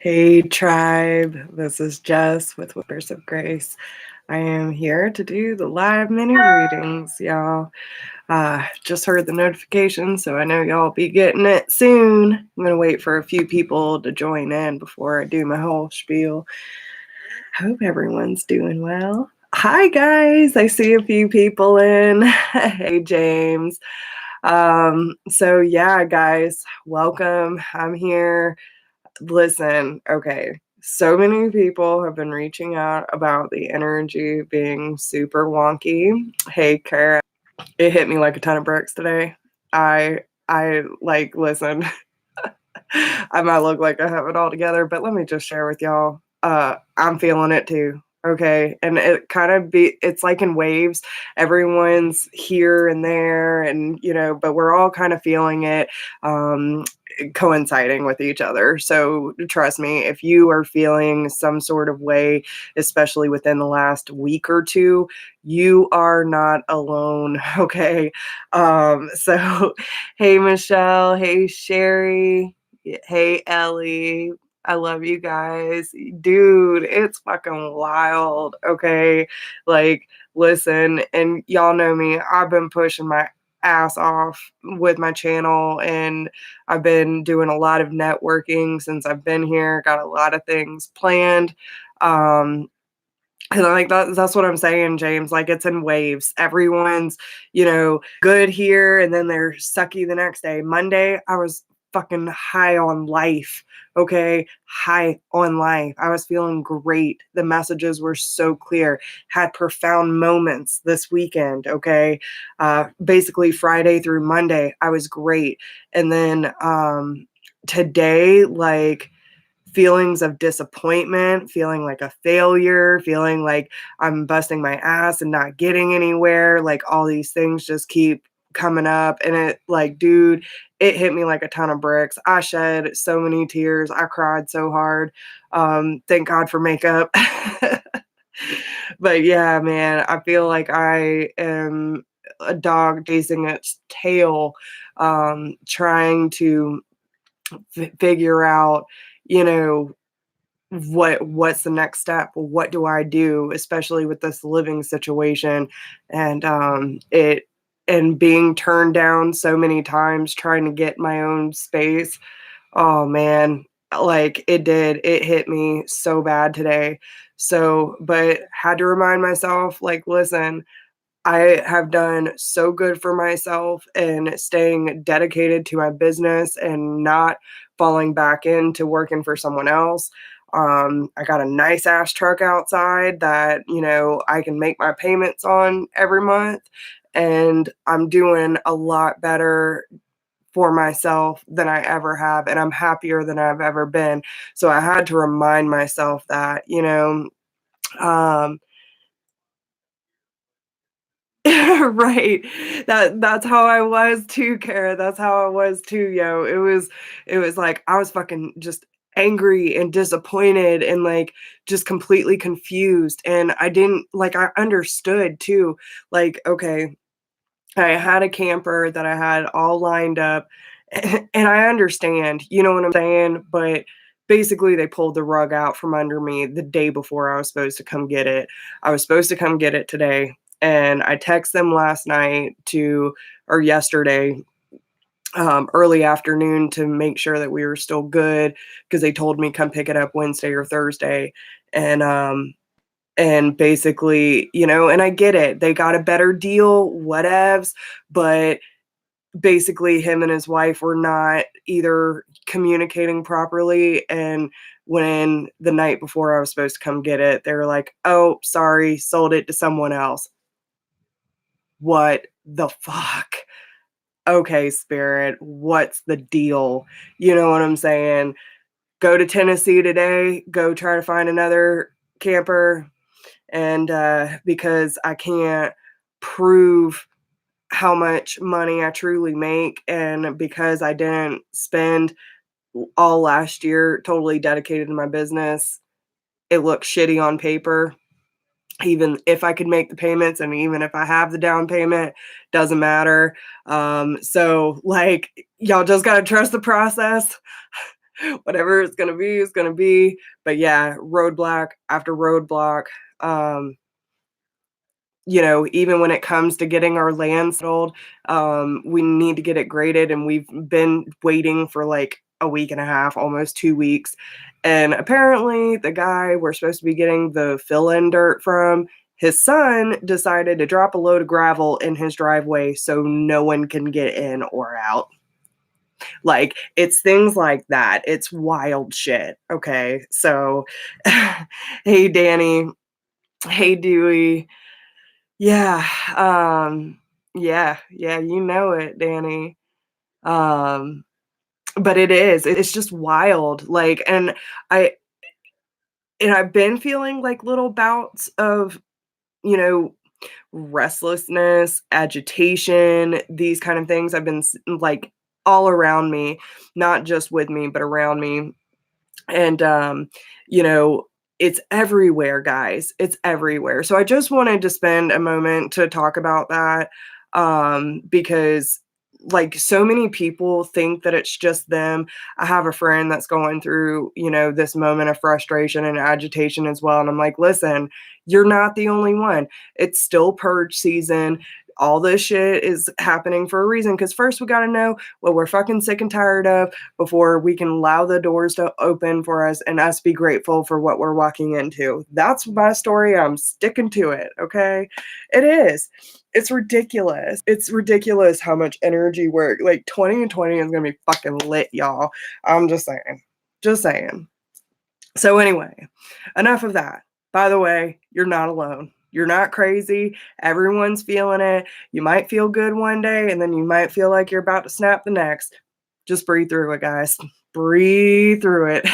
Hey tribe, this is Jess with Whispers of Grace. I am here to do the live mini readings, y'all. Just heard the notification, so I know y'all be getting it soon. I'm gonna wait for a few people to join in before I do my whole spiel. Hope everyone's doing well. Hi guys, I see a few people in. Hey James. So yeah, guys, welcome. I'm here. Listen, okay. So many people have been reaching out about the energy being super wonky. Hey, Kara, it hit me like a ton of bricks today. I like, listen, I might look like I have it all together, but let me just share with y'all. I'm feeling it too. Okay. And it's like in waves. Everyone's here and there, and but we're all kind of feeling it. Coinciding with each other. So trust me, if you are feeling some sort of way, especially within the last week or two, you are not alone. Okay. So hey Michelle, hey Sherry, hey Ellie. I love you guys. Dude, it's fucking wild. Okay. Like, listen, and y'all know me. I've been pushing my ass off with my channel, and I've been doing a lot of networking since I've been here, got a lot of things planned. And like that's what I'm saying, James. Like, it's in waves. Everyone's, good here, and then they're sucky the next day. Monday, I was fucking high on life. Okay, high on life. I was feeling great. The messages were so clear. Had profound moments this weekend. Okay, basically Friday through Monday, I was great, and then today, like, feelings of disappointment, feeling like a failure, feeling like I'm busting my ass and not getting anywhere. Like, all these things just keep coming up, and it, like, dude, it hit me like a ton of bricks. I shed so many tears. I cried so hard. Thank God for makeup. But yeah, man, I feel like I am a dog chasing its tail, trying to figure out, you know, what's the next step? What do I do, especially with this living situation, and being turned down so many times trying to get my own space. Oh man, like, it hit me so bad today. So, but had to remind myself, like, listen, I have done so good for myself and staying dedicated to my business and not falling back into working for someone else. I got a nice ass truck outside that, I can make my payments on every month. And I'm doing a lot better for myself than I ever have. And I'm happier than I've ever been. So I had to remind myself that, um, right. That's how I was too, Kara. That's how I was too, yo. It was like I was fucking just angry and disappointed and, like, just completely confused. And I didn't, like, I understood too. Like, okay, I had a camper that I had all lined up, and I understand, you know what I'm saying? But basically they pulled the rug out from under me the day before I was supposed to come get it. I was supposed to come get it today, and I texted them last night or yesterday, early afternoon, to make sure that we were still good, because they told me come pick it up Wednesday or Thursday. And basically, and I get it. They got a better deal, whatevs, but basically him and his wife were not either communicating properly. And when the night before I was supposed to come get it, they were like, "Oh, sorry, sold it to someone else." What the fuck? Okay, Spirit, what's the deal? You know what I'm saying? Go to Tennessee today, go try to find another camper. And because I can't prove how much money I truly make, and because I didn't spend all last year totally dedicated to my business, it looks shitty on paper. Even if I could make the payments, and even if I have the down payment, doesn't matter. So, like, y'all just gotta trust the process. Whatever it's going to be is going to be. But yeah, roadblock after roadblock. Um, even when it comes to getting our land sold, we need to get it graded. And we've been waiting for like a week and a half, almost 2 weeks. And apparently the guy we're supposed to be getting the fill-in dirt from, his son decided to drop a load of gravel in his driveway so no one can get in or out. Like, it's things like that. It's wild shit. Okay. So, hey, Danny. Hey, Dewey. Yeah. Yeah, you know it, Danny. But it's just wild. Like, I've been feeling like little bouts of, you know, restlessness, agitation, these kind of things. I've been like all around me, not just with me, but around me. And, you know, it's everywhere, guys. It's everywhere. So I just wanted to spend a moment to talk about that, because like so many people think that it's just them. I have a friend that's going through, this moment of frustration and agitation as well. And I'm like, listen, you're not the only one. It's still purge season. All this shit is happening for a reason. Because first, we got to know what we're fucking sick and tired of before we can allow the doors to open for us and us be grateful for what we're walking into. That's my story. I'm sticking to it. Okay. It is. It's ridiculous. It's ridiculous how much energy work. Like 2020 is going to be fucking lit, y'all. I'm just saying. Just saying. So, anyway, enough of that. By the way, you're not alone. You're not crazy. Everyone's feeling it. You might feel good one day and then you might feel like you're about to snap the next. Just breathe through it, guys. Breathe through it.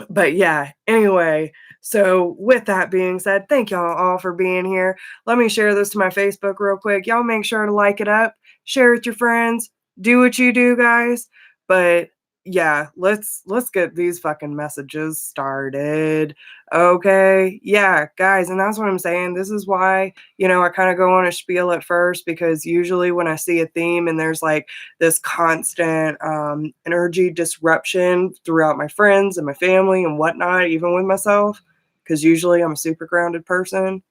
But yeah, anyway, so with that being said, thank y'all all for being here. Let me share this to my Facebook real quick. Y'all make sure to like it up, share it with your friends, do what you do, guys. But yeah, let's get these fucking messages started. Okay. Yeah, guys, and that's what I'm saying. This is why, I kind of go on a spiel at first, because usually when I see a theme and there's like this constant energy disruption throughout my friends and my family and whatnot, even with myself, because usually I'm a super grounded person.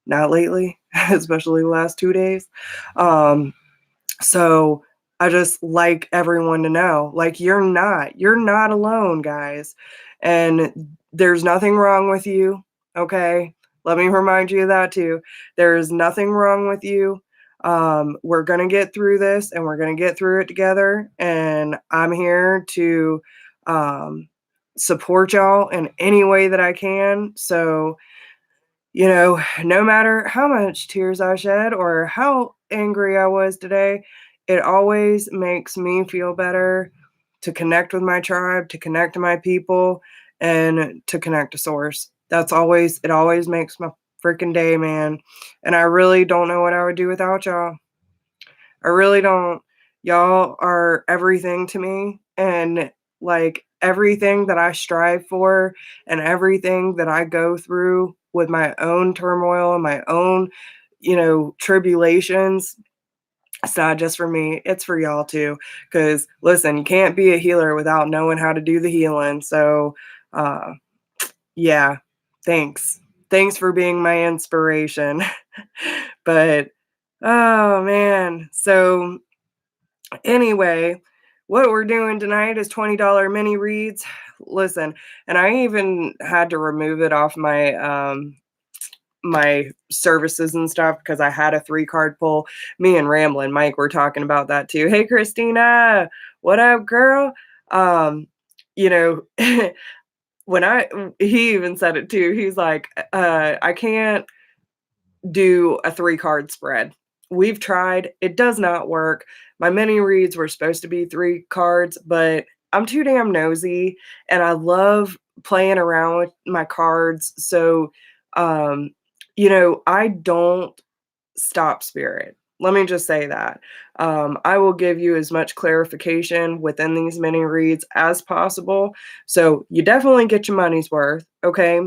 Not lately, especially the last 2 days. So I just like everyone to know, like, you're not alone, guys. And there's nothing wrong with you. Okay. Let me remind you of that too. There is nothing wrong with you. We're going to get through this and we're going to get through it together. And I'm here to, support y'all in any way that I can. So, no matter how much tears I shed or how angry I was today, it always makes me feel better to connect with my tribe, to connect to my people, and to connect to source. It always makes my freaking day, man. And I really don't know what I would do without y'all. I really don't. Y'all are everything to me. And like everything that I strive for and everything that I go through with my own turmoil and my own, tribulations, it's not just for me, it's for y'all too. Because listen, you can't be a healer without knowing how to do the healing. So, yeah, thanks. Thanks for being my inspiration. But, oh man. So, anyway, what we're doing tonight is $20 mini reads. Listen, and I even had to remove it off my services and stuff because I had a 3-card pull. Me and Ramblin Mike were talking about that too. Hey Christina, what up, girl? You know, he even said it too. He's like, I can't do a 3-card spread. We've tried, it does not work. My mini reads were supposed to be 3 cards, but I'm too damn nosy and I love playing around with my cards. So, I don't stop spirit. Let me just say that. I will give you as much clarification within these mini reads as possible. So you definitely get your money's worth. Okay.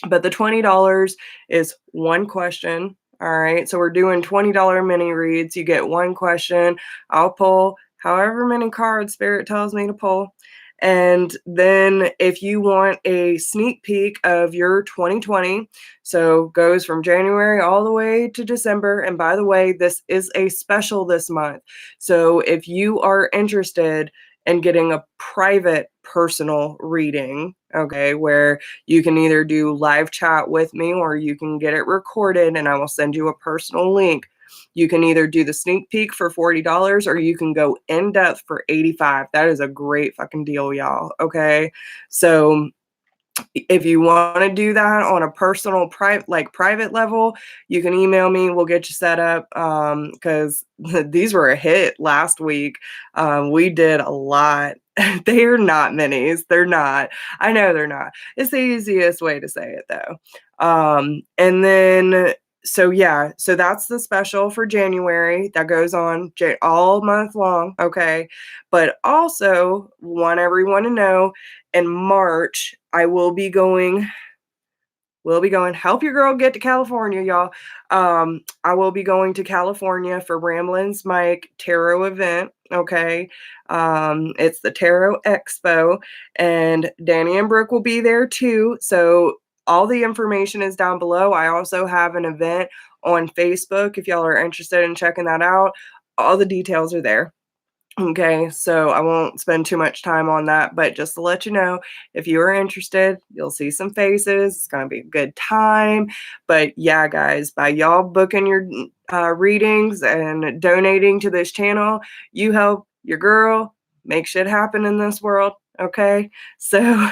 But the $20 is one question. All right. So we're doing $20 mini reads. You get one question. I'll pull however many cards Spirit tells me to pull. And then if you want a sneak peek of your 2020, so goes from January all the way to December. And by the way, this is a special this month. So if you are interested in getting a private personal reading, okay, where you can either do live chat with me or you can get it recorded and I will send you a personal link. You can either do the sneak peek for $40 or you can go in depth for $85. That is a great fucking deal, y'all. Okay. So if you want to do that on a personal private level, you can email me. We'll get you set up. Because these were a hit last week. We did a lot. They are not minis. They're not. I know they're not. It's the easiest way to say it though. And then so yeah, so that's the special for January that goes on all month long. Okay. But also want everyone to know in March, I will be going. Help your girl get to California, y'all. I will be going to California for Ramblin Mike Tarot event. Okay. It's the Tarot Expo, and Danny and Brooke will be there too. So all the information is down below. I also have an event on Facebook if y'all are interested in checking that out. All the details are there. Okay, so I won't spend too much time on that, but just to let you know, if you are interested, you'll see some faces. It's going to be a good time. But yeah, guys, by y'all booking your readings and donating to this channel, you help your girl make shit happen in this world. Okay, so,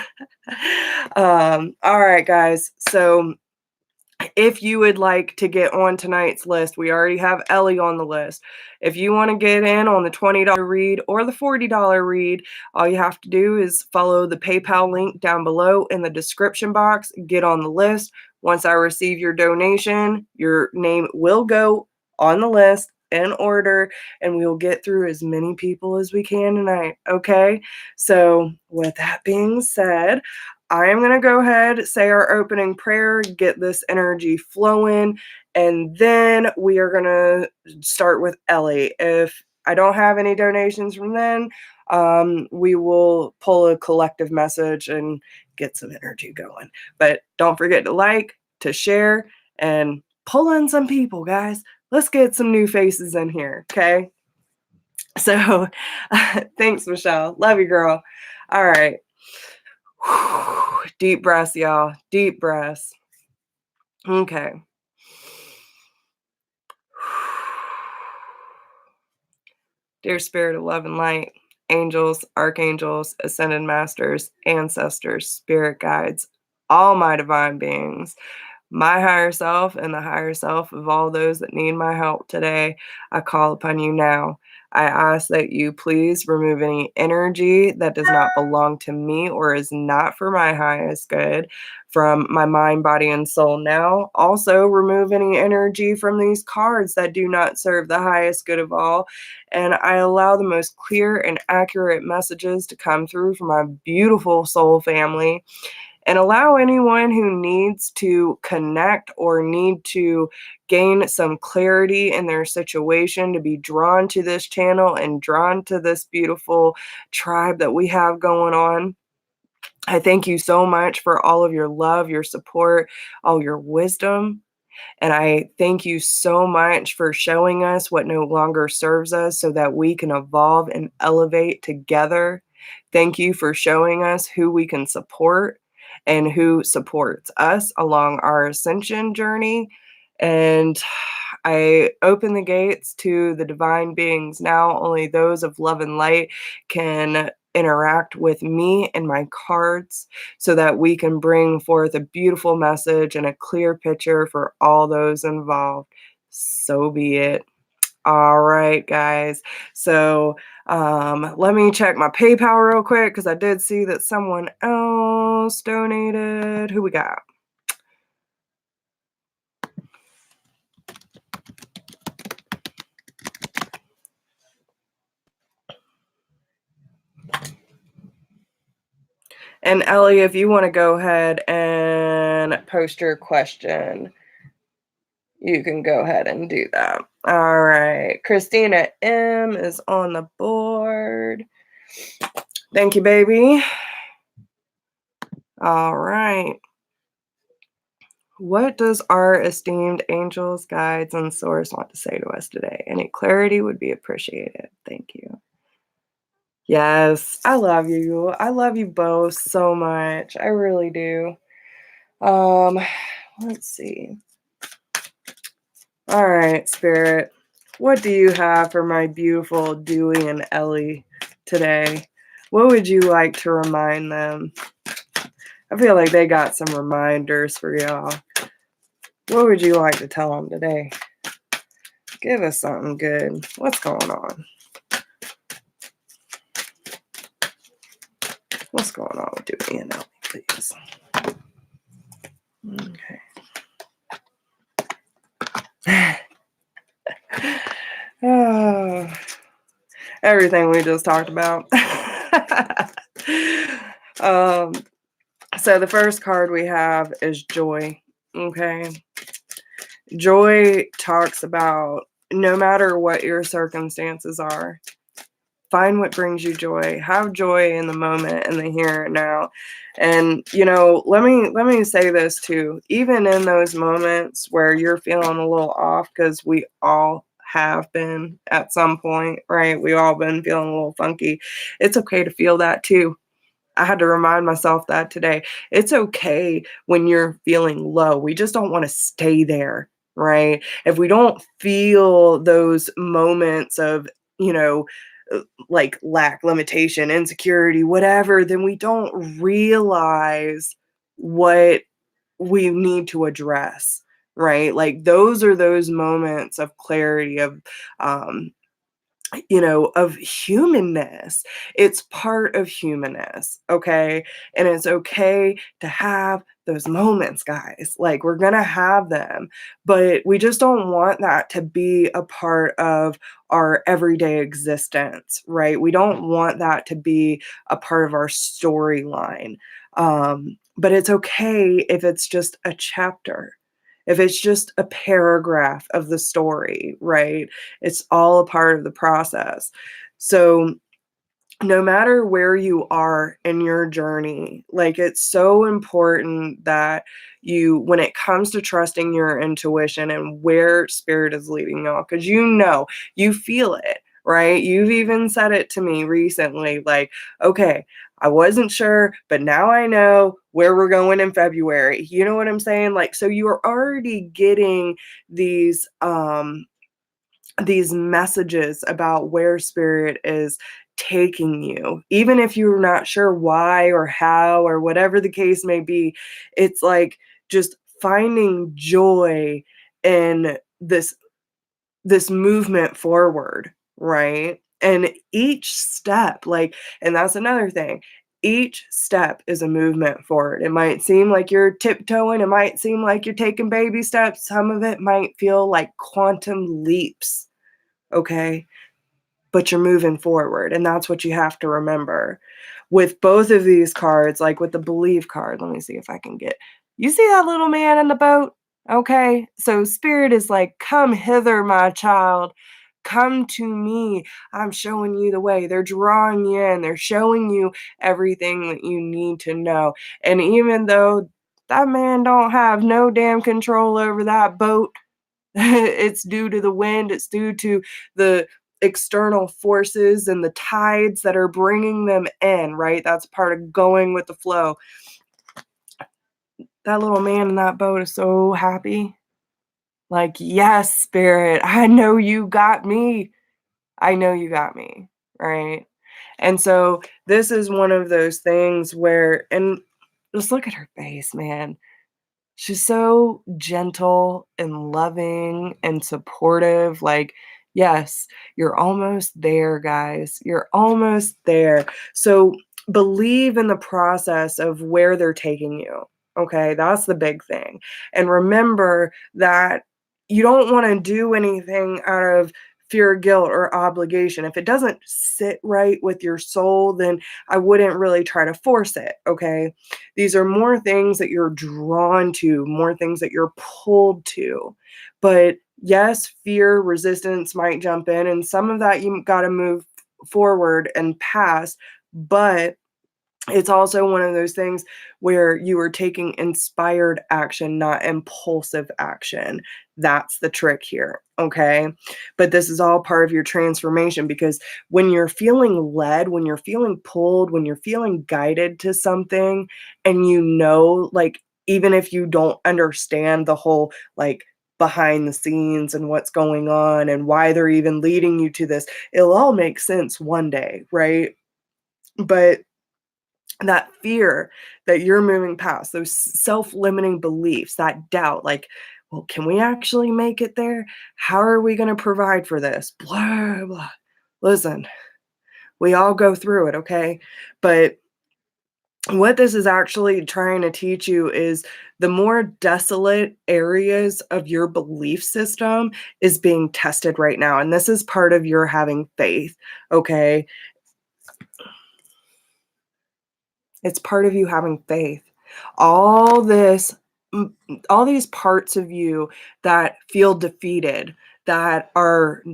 all right, guys. So, if you would like to get on tonight's list, we already have Ellie on the list. If you want to get in on the $20 read or the $40 read, all you have to do is follow the PayPal link down below in the description box. Get on the list. Once I receive your donation, your name will go on the list in order, and we will get through as many people as we can tonight. Okay? So, with that being said, I am going to go ahead, say our opening prayer, get this energy flowing, and then we are going to start with Ellie. If I don't have any donations from then, we will pull a collective message and get some energy going. But don't forget to like, to share, and pull in some people, guys. Let's get some new faces in here, okay? So, thanks, Michelle. Love you, girl. All right. Deep breaths, y'all. Deep breaths. Okay. Dear Spirit of Love and Light, angels, archangels, ascended masters, ancestors, spirit guides, all my divine beings, my higher self and the higher self of all those that need my help today, I call upon you now. I ask that you please remove any energy that does not belong to me or is not for my highest good from my mind, body, and soul now. Also, remove any energy from these cards that do not serve the highest good of all. And I allow the most clear and accurate messages to come through from my beautiful soul family, and allow anyone who needs to connect or need to gain some clarity in their situation to be drawn to this channel and drawn to this beautiful tribe that we have going on. I thank you so much for all of your love, your support, all your wisdom. And I thank you so much for showing us what no longer serves us so that we can evolve and elevate together. Thank you for showing us who we can support and who supports us along our ascension journey. And I open the gates to the divine beings now. Only those of love and light can interact with me and my cards so that we can bring forth a beautiful message and a clear picture for all those involved. So be it. All right, guys. So let me check my PayPal real quick because I did see that someone else donated. Who we got? And Ellie, if you want to go ahead and post your question, you can go ahead and do that. All right. Christina M is on the board. Thank you, baby. All right. What does our esteemed angels, guides, and source want to say to us today? Any clarity would be appreciated. Thank you. Yes, I love you. I love you both so much. I really do. Let's see. All right, Spirit. What do you have for my beautiful Dewey and Ellie today? What would you like to remind them? I feel like they got some reminders for y'all. What would you like to tell them today? Give us something good. What's going on? What's going on with Dewey and Ellie, please? Okay. Oh, everything we just talked about. So the first card we have is joy. Okay. Joy talks about no matter what your circumstances are, find what brings you joy. Have joy in the moment, in the here and now. And let me say this too. Even in those moments where you're feeling a little off, because we all have been at some point, right? We all been feeling a little funky. It's okay to feel that too. I had to remind myself that today. It's okay when you're feeling low. We just don't want to stay there, right? If we don't feel those moments of, like lack, limitation, insecurity, whatever, then we don't realize what we need to address, right? Like those are those moments of clarity, of humanness. It's part of humanness, okay? And it's okay to have those moments, guys. Like, we're gonna have them, but we just don't want that to be a part of our everyday existence, right? We don't want that to be a part of our storyline. But it's okay if it's just a chapter, if it's just a paragraph of the story, right? It's all a part of the process. So no matter where you are in your journey, like it's so important that when it comes to trusting your intuition and where spirit is leading y'all, because you feel it, right? You've even said it to me recently, like, okay, I wasn't sure, but now I know where we're going in February. You know what I'm saying? Like, so you are already getting these messages about where spirit is taking you, even if you're not sure why or how or whatever the case may be. It's like just finding joy in this movement forward, right? And each step, and that's another thing, each step is a movement forward. It might seem like you're tiptoeing, it might seem like you're taking baby steps, some of it might feel like quantum leaps, okay? But you're moving forward, and that's what you have to remember. With both of these cards, like with the believe card, let me see if I can you see that little man in the boat? Okay, so spirit is like, come hither, my child. Come to me. I'm showing you the way. They're drawing you in. They're showing you everything that you need to know. And even though that man don't have no damn control over that boat, it's due to the wind. It's due to the external forces and the tides that are bringing them in, right? That's part of going with the flow. That little man in that boat is so happy. Like, yes, spirit, I know you got me. I know you got me, right? And so this is one of those things where, and just look at her face, man. She's so gentle and loving and supportive. Like, yes, you're almost there, guys. You're almost there. So believe in the process of where they're taking you. Okay, that's the big thing. And remember that you don't want to do anything out of fear, guilt, or obligation. If it doesn't sit right with your soul, then I wouldn't really try to force it, okay? These are more things that you're drawn to, more things that you're pulled to. But yes, fear, resistance might jump in, and some of that you got to move forward and past, but it's also one of those things where you are taking inspired action, not impulsive action. That's the trick here, okay? But this is all part of your transformation, because when you're feeling led, when you're feeling pulled, when you're feeling guided to something, and you know, like, even if you don't understand the whole, like, behind the scenes and what's going on and why they're even leading you to this, it'll all make sense one day, right? But that fear that you're moving past, those self-limiting beliefs, that doubt, like, well, can we actually make it there? How are we going to provide for this? Blah, blah. Listen, we all go through it, okay? But what this is actually trying to teach you is the more desolate areas of your belief system is being tested right now. And this is part of your having faith, okay? It's part of you having faith. All this, all these parts of you that feel defeated, that are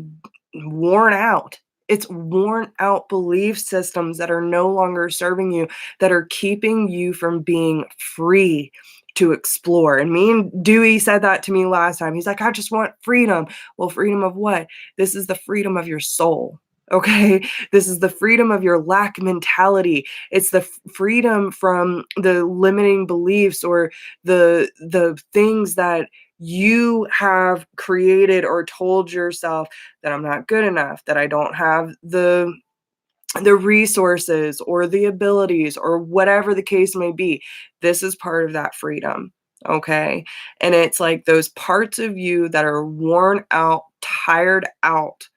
worn out. It's worn out belief systems that are no longer serving you, that are keeping you from being free to explore. And me and Dewey said that to me last time. He's like, I just want freedom. Well, freedom of what? This is the freedom of your soul. Okay. This is the freedom of your lack mentality. It's the freedom from the limiting beliefs or the things that you have created or told yourself, that I'm not good enough, that I don't have the resources or the abilities or whatever the case may be. This is part of that freedom. Okay. And it's like those parts of you that are worn out, tired out,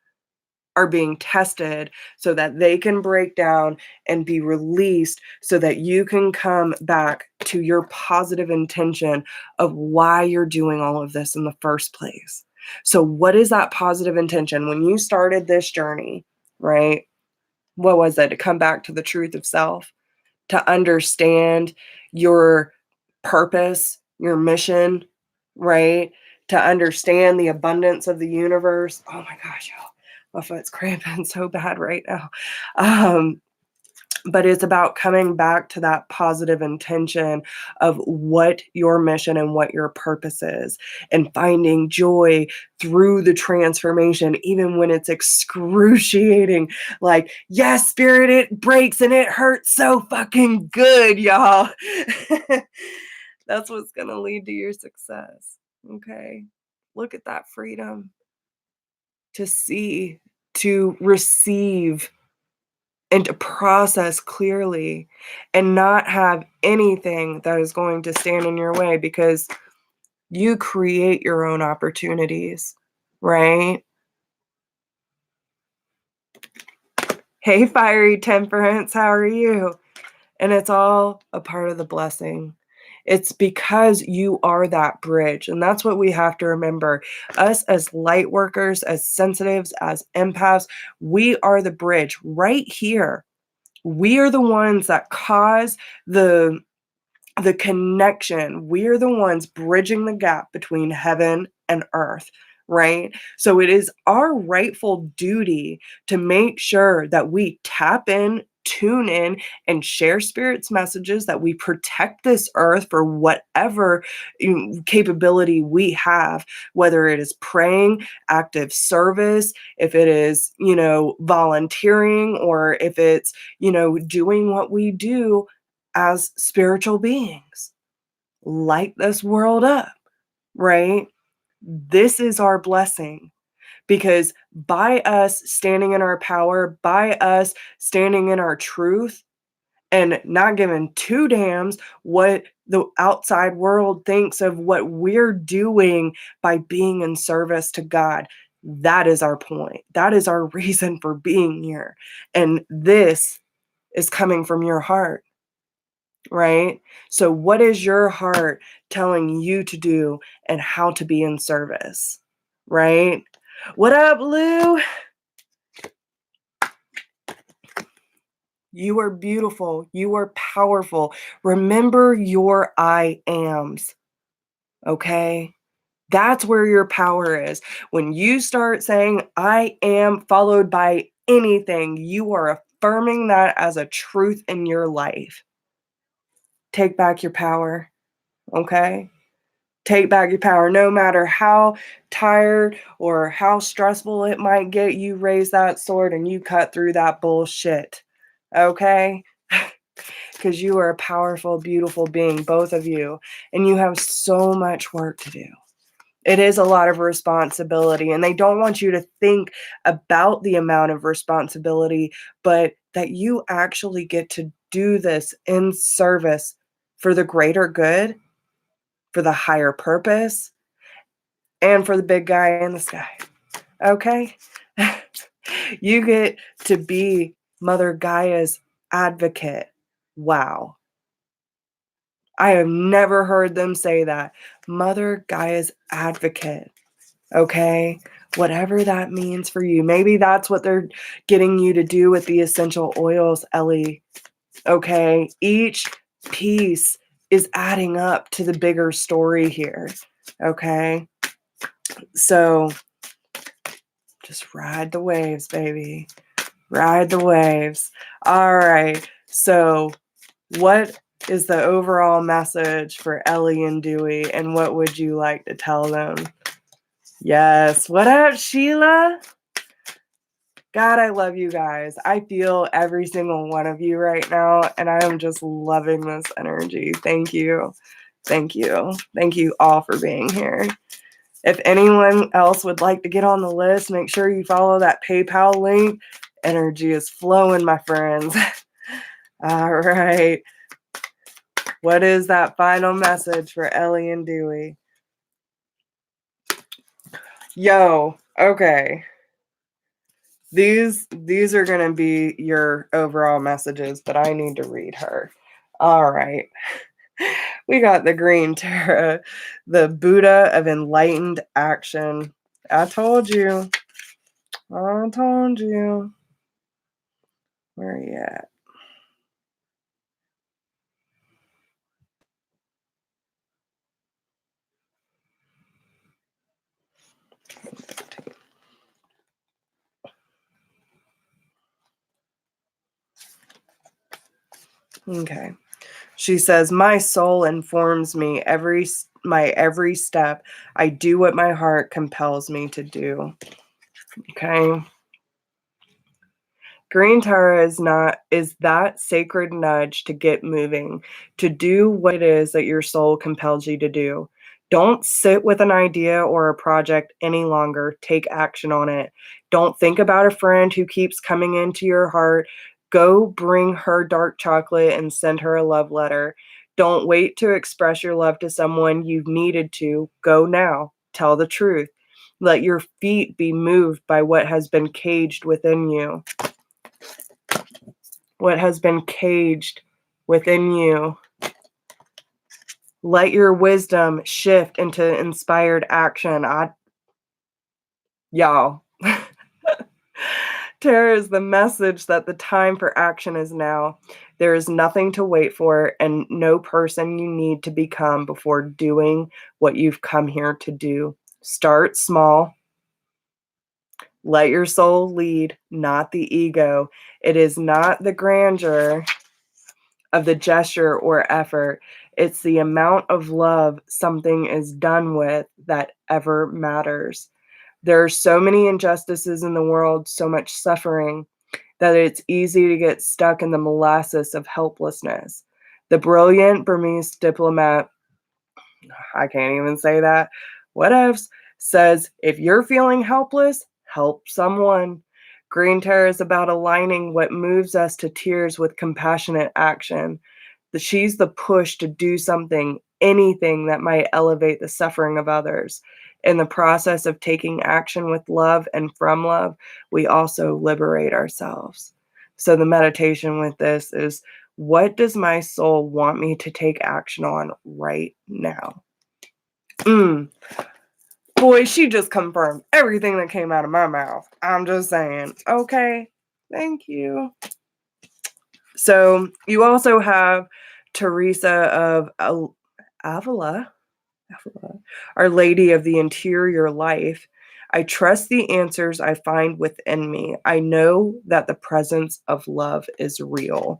are being tested so that they can break down and be released, so that you can come back to your positive intention of why you're doing all of this in the first place. So what is that positive intention? When you started this journey, right? What was it? To come back to the truth of self, to understand your purpose, your mission, right? To understand the abundance of the universe. Oh my gosh, y'all, my foot's cramping so bad right now. But it's about coming back to that positive intention of what your mission and what your purpose is, and finding joy through the transformation, even when it's excruciating. Like, yes, spirit, it breaks and it hurts so fucking good, y'all. That's what's going to lead to your success. Okay. Look at that freedom to see, to receive, and to process clearly, and not have anything that is going to stand in your way, because you create your own opportunities, right? Hey, fiery temperance, how are you? And it's all a part of the blessing. It's because you are that bridge. And that's what we have to remember. Us as light workers, as sensitives, as empaths, we are the bridge right here. We are the ones that cause the connection. We're the ones bridging the gap between heaven and earth, right? So it is our rightful duty to make sure that we tap in, tune in, and share spirit's messages, that we protect this earth for whatever capability we have, whether it is praying, active service, if it is, volunteering, or if it's, doing what we do as spiritual beings. Light this world up, right? This is our blessing, because by us standing in our power, by us standing in our truth, and not giving two damns what the outside world thinks of what we're doing by being in service to God, that is our point. That is our reason for being here. And this is coming from your heart. Right? So what is your heart telling you to do and how to be in service? Right? What up, Lou? You are beautiful. You are powerful. Remember your I ams. Okay? That's where your power is. When you start saying I am followed by anything, you are affirming that as a truth in your life. Take back your power. Okay? Take back your power. No matter how tired or how stressful it might get, you raise that sword and you cut through that bullshit. Okay? Because you are a powerful, beautiful being, both of you, and you have so much work to do. It is a lot of responsibility, and they don't want you to think about the amount of responsibility, but that you actually get to do this in service for the greater good, for the higher purpose, and for the big guy in the sky. Okay? You get to be Mother Gaia's advocate. Wow. I have never heard them say that. Mother Gaia's advocate. Okay? Whatever that means for you. Maybe that's what they're getting you to do with the essential oils, Ellie. Okay? Each piece is adding up to the bigger story here. Okay? So just ride the waves, baby. Ride the waves. All right. So what is the overall message for Ellie and Dewey, and what would you like to tell them? Yes. What up, Sheila? God, I love you guys. I feel every single one of you right now, and I am just loving this energy. Thank you. Thank you. Thank you all for being here. If anyone else would like to get on the list, make sure you follow that PayPal link. Energy is flowing, my friends. All right. What is that final message for Ellie and Dewey? Yo, okay. These are going to be your overall messages, but I need to read her. All right. We got the green Tara, the Buddha of enlightened action. I told you. I told you. Where are you at? Okay. She says, my soul informs me my every step. I do what my heart compels me to do. Okay. Green Tara is that sacred nudge to get moving, to do what it is that your soul compels you to do. Don't sit with an idea or a project any longer. Take action on it. Don't think about a friend who keeps coming into your heart. Go bring her dark chocolate and send her a love letter. Don't wait to express your love to someone you've needed to. Go now. Tell the truth. Let your feet be moved by what has been caged within you. What has been caged within you. Let your wisdom shift into inspired action. Y'all. Tara is the message that the time for action is now. There is nothing to wait for and no person you need to become before doing what you've come here to do. Start small. Let your soul lead, not the ego. It is not the grandeur of the gesture or effort. It's the amount of love something is done with that ever matters. There are so many injustices in the world, so much suffering, that it's easy to get stuck in the molasses of helplessness. The brilliant Burmese diplomat, I can't even say that, whatevs, says, if you're feeling helpless, help someone. Green Terror is about aligning what moves us to tears with compassionate action. She's the push to do something, anything that might elevate the suffering of others. In the process of taking action with love and from love, we also liberate ourselves. So the meditation with this is, what does my soul want me to take action on right now? Boy, she just confirmed everything that came out of my mouth. I'm just saying. Okay. Thank you. So you also have Teresa of Avila, Our Lady of the Interior Life. I trust the answers I find within me. I know that the presence of love is real.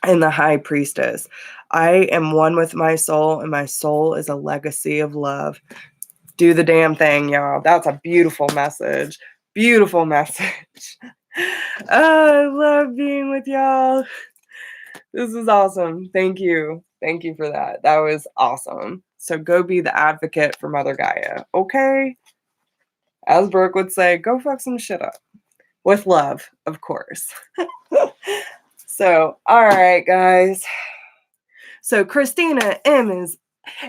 And the High Priestess. I am one with my soul, and my soul is a legacy of love. Do the damn thing, y'all. That's a beautiful message. Beautiful message. I love being with y'all. This is awesome. Thank you. Thank you for that. That was awesome. So go be the advocate for Mother Gaia. Okay? As Brooke would say, go fuck some shit up. With love, of course. So, all right, guys. So Christina M is,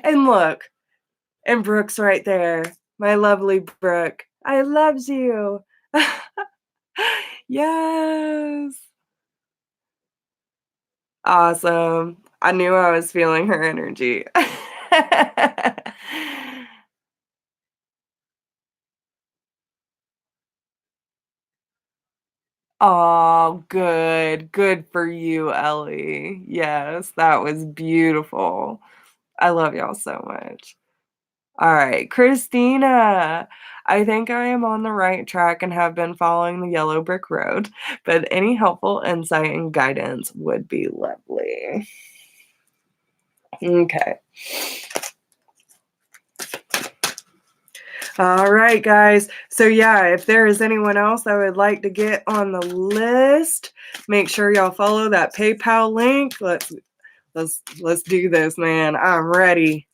and look, and Brooke's right there. My lovely Brooke. I loves you. Yes. Awesome. I knew I was feeling her energy. Oh, good. Good for you, Ellie. Yes, that was beautiful. I love y'all so much. All right, Christina. I think I am on the right track and have been following the yellow brick road, but any helpful insight and guidance would be lovely. Okay. All right, guys. So yeah, if there is anyone else that would like to get on the list, make sure y'all follow that PayPal link. Let's do this, man. I'm ready.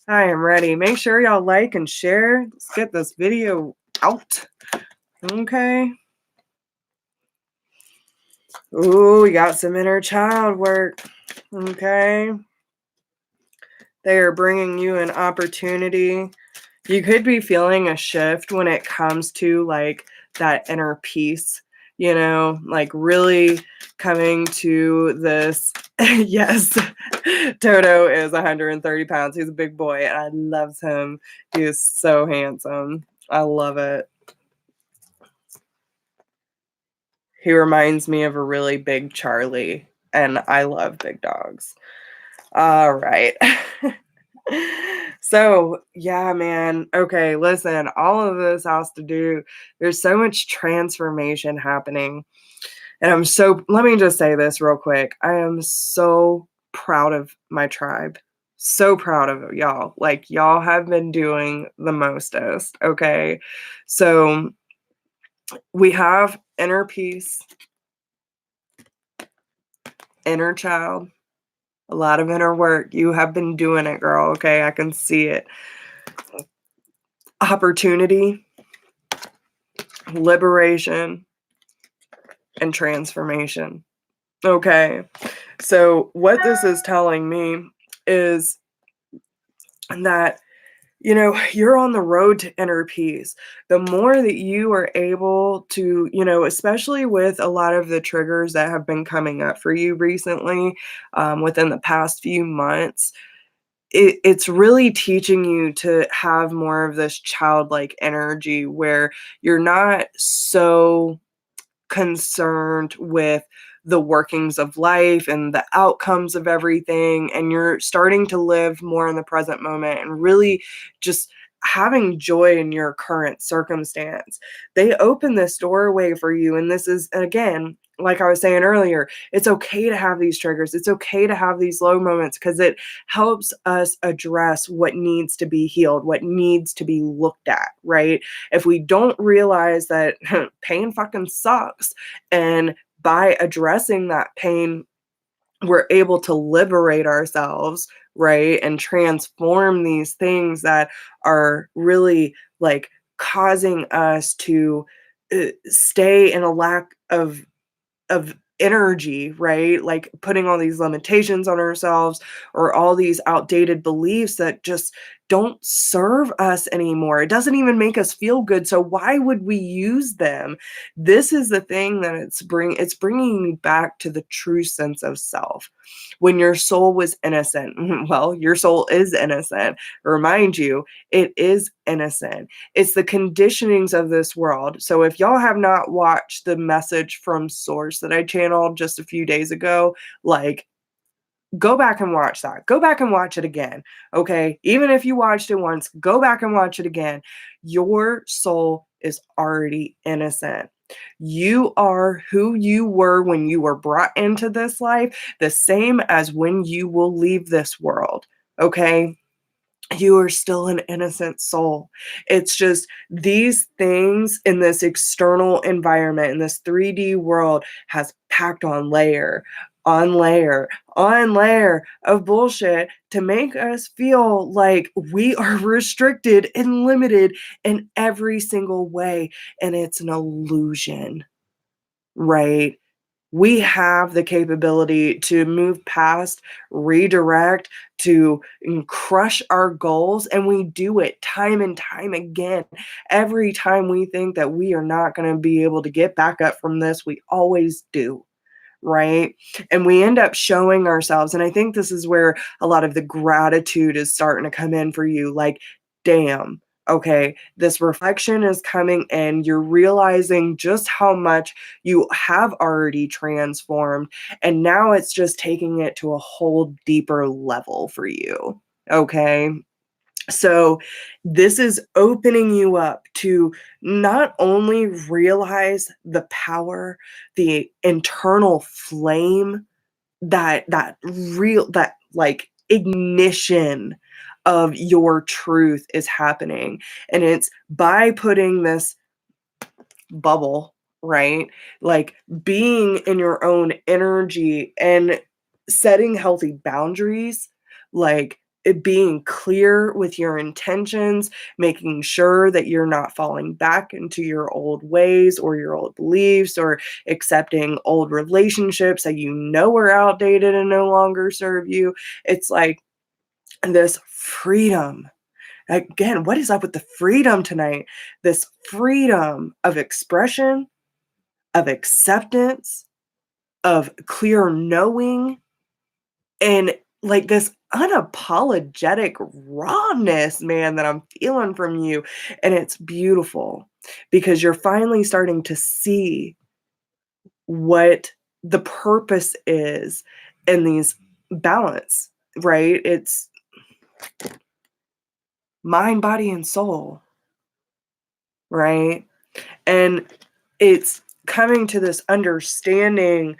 I am ready. Make sure y'all like and share. Let's get this video out. Okay. Ooh, we got some inner child work. Okay. They are bringing you an opportunity. You could be feeling a shift when it comes to like that inner peace, you know, like really coming to this. Yes, Toto is 130 pounds. He's a big boy and I love him. He is so handsome. I love it. He reminds me of a really big Charlie, and I love big dogs. All right. So, yeah, man. Okay, listen, all of this has to do, there's so much transformation happening. And let me just say this real quick. I am so proud of my tribe. So proud of y'all. Like, y'all have been doing the mostest. Okay. So, we have inner peace, inner child, a lot of inner work. You have been doing it, girl. Okay. I can see it. Opportunity, liberation, and transformation. Okay. So, what this is telling me is that, you know, you're on the road to inner peace. The more that you are able to, you know, especially with a lot of the triggers that have been coming up for you recently, within the past few months, it's really teaching you to have more of this childlike energy where you're not so concerned with the workings of life and the outcomes of everything, and you're starting to live more in the present moment and really just having joy in your current circumstance. They open this doorway for you, and this is, again, like I was saying earlier, it's okay to have these triggers. It's okay to have these low moments because it helps us address what needs to be healed, what needs to be looked at, right? If we don't realize that pain fucking sucks, and by addressing that pain, we're able to liberate ourselves, right? And transform these things that are really like causing us to stay in a lack of energy, right? Like putting all these limitations on ourselves or all these outdated beliefs that just don't serve us anymore. It doesn't even make us feel good. So why would we use them? This is the thing that it's bringing me back to the true sense of self. When your soul was innocent, well, your soul is innocent. Remind you, it is innocent. It's the conditionings of this world. So if y'all have not watched the message from Source that I channeled just a few days ago, like, go back and watch that. Go back and watch it again. Okay. Even if you watched it once, go back and watch it again. Your soul is already innocent. You are who you were when you were brought into this life, the same as when you will leave this world. Okay. You are still an innocent soul. It's just these things in this external environment, in this 3D world, has packed on layer on layer on layer of bullshit to make us feel like we are restricted and limited in every single way. And it's an illusion, right? We have the capability to move past, redirect, to crush our goals, and we do it time and time again. Every time we think that we are not going to be able to get back up from this, we always do. Right. And we end up showing ourselves. And I think this is where a lot of the gratitude is starting to come in for you. Like, damn, okay, this reflection is coming in. You're realizing just how much you have already transformed. And now it's just taking it to a whole deeper level for you. Okay. So this is opening you up to not only realize the power, the internal flame, that like ignition of your truth is happening. And it's by putting this bubble, right? Like being in your own energy and setting healthy boundaries, like it being clear with your intentions, making sure that you're not falling back into your old ways or your old beliefs or accepting old relationships that you know are outdated and no longer serve you. It's like this freedom. Again, what is up with the freedom tonight? This freedom of expression, of acceptance, of clear knowing, and like this unapologetic rawness, man, that I'm feeling from you. And it's beautiful because you're finally starting to see what the purpose is in these balance, right? It's mind, body, and soul, right? And it's coming to this understanding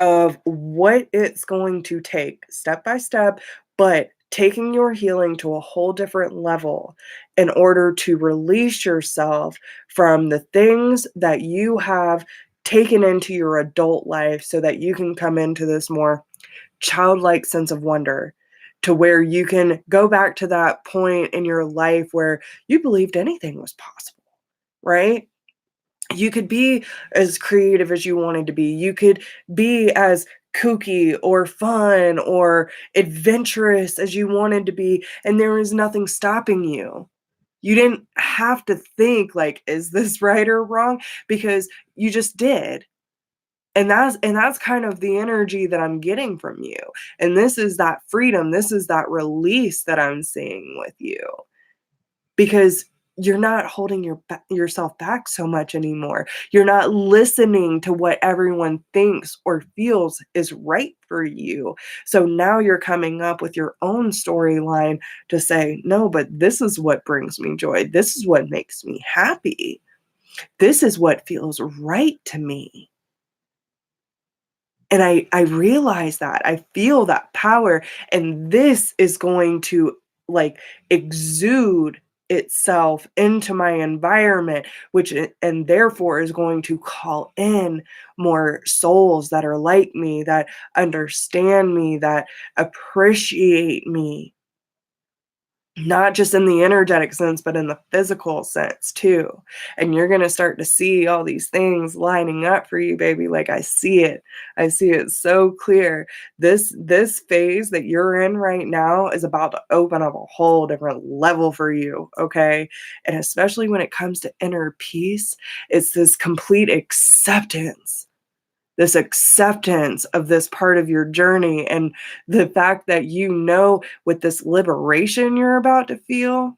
of what it's going to take step by step, but taking your healing to a whole different level in order to release yourself from the things that you have taken into your adult life so that you can come into this more childlike sense of wonder, to where you can go back to that point in your life where you believed anything was possible, right? You could be as creative as you wanted to be. You could be as kooky or fun or adventurous as you wanted to be, and there was nothing stopping you. You didn't have to think like, is this right or wrong? Because you just did. And that's kind of the energy that I'm getting from you. And this is that freedom, this is that release that I'm seeing with you. Because you're not holding yourself back so much anymore. You're not listening to what everyone thinks or feels is right for you. So now you're coming up with your own storyline to say, no, but this is what brings me joy. This is what makes me happy. This is what feels right to me. And I realize that. I feel that power. And this is going to like exude itself into my environment, and therefore is going to call in more souls that are like me, that understand me, that appreciate me, not just in the energetic sense, but in the physical sense too. And you're going to start to see all these things lining up for you, baby. Like I see it. I see it so clear. This phase that you're in right now is about to open up a whole different level for you, okay? And especially when it comes to inner peace, it's this complete acceptance. This acceptance of this part of your journey, and the fact that with this liberation you're about to feel,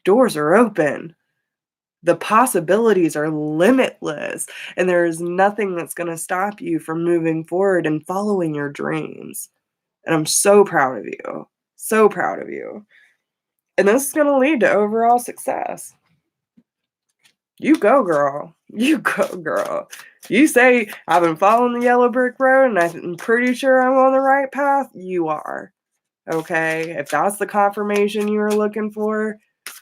doors are open. The possibilities are limitless, and there is nothing that's going to stop you from moving forward and following your dreams. And I'm so proud of you. So proud of you. And this is going to lead to overall success. You go, girl. You go, girl. You say, I've been following the yellow brick road and I'm pretty sure I'm on the right path. You are. Okay? If that's the confirmation you were looking for,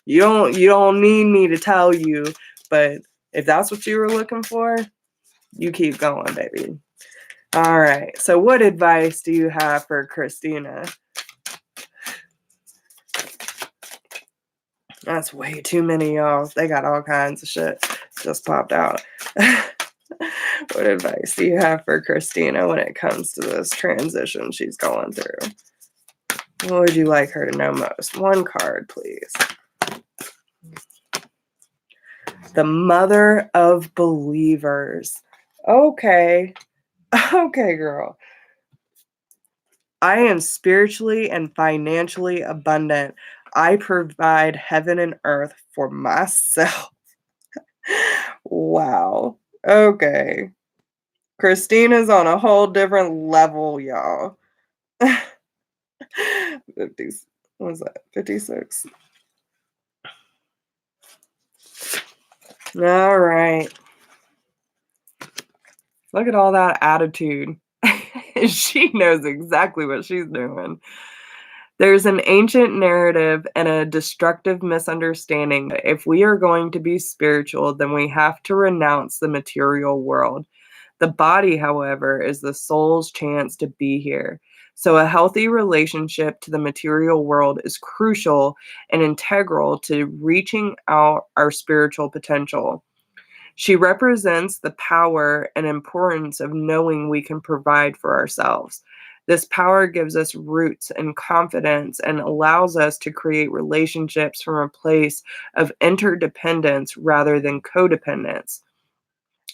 you don't need me to tell you. But if that's what you were looking for, you keep going, baby. All right. So what advice do you have for Christina? That's way too many, y'all. They got all kinds of shit just popped out. What advice do you have for Christina when it comes to this transition she's going through? What would you like her to know most? One card, please. The Mother of Believers. Okay. Okay, girl. I am spiritually and financially abundant. I provide heaven and earth for myself. Wow. Okay. Christina's on a whole different level, y'all. 50, what was that? 56. All right. Look at all that attitude. She knows exactly what she's doing. There's an ancient narrative and a destructive misunderstanding that if we are going to be spiritual, then we have to renounce the material world. The body, however, is the soul's chance to be here. So a healthy relationship to the material world is crucial and integral to reaching out our spiritual potential. She represents the power and importance of knowing we can provide for ourselves. This power gives us roots and confidence and allows us to create relationships from a place of interdependence rather than codependence.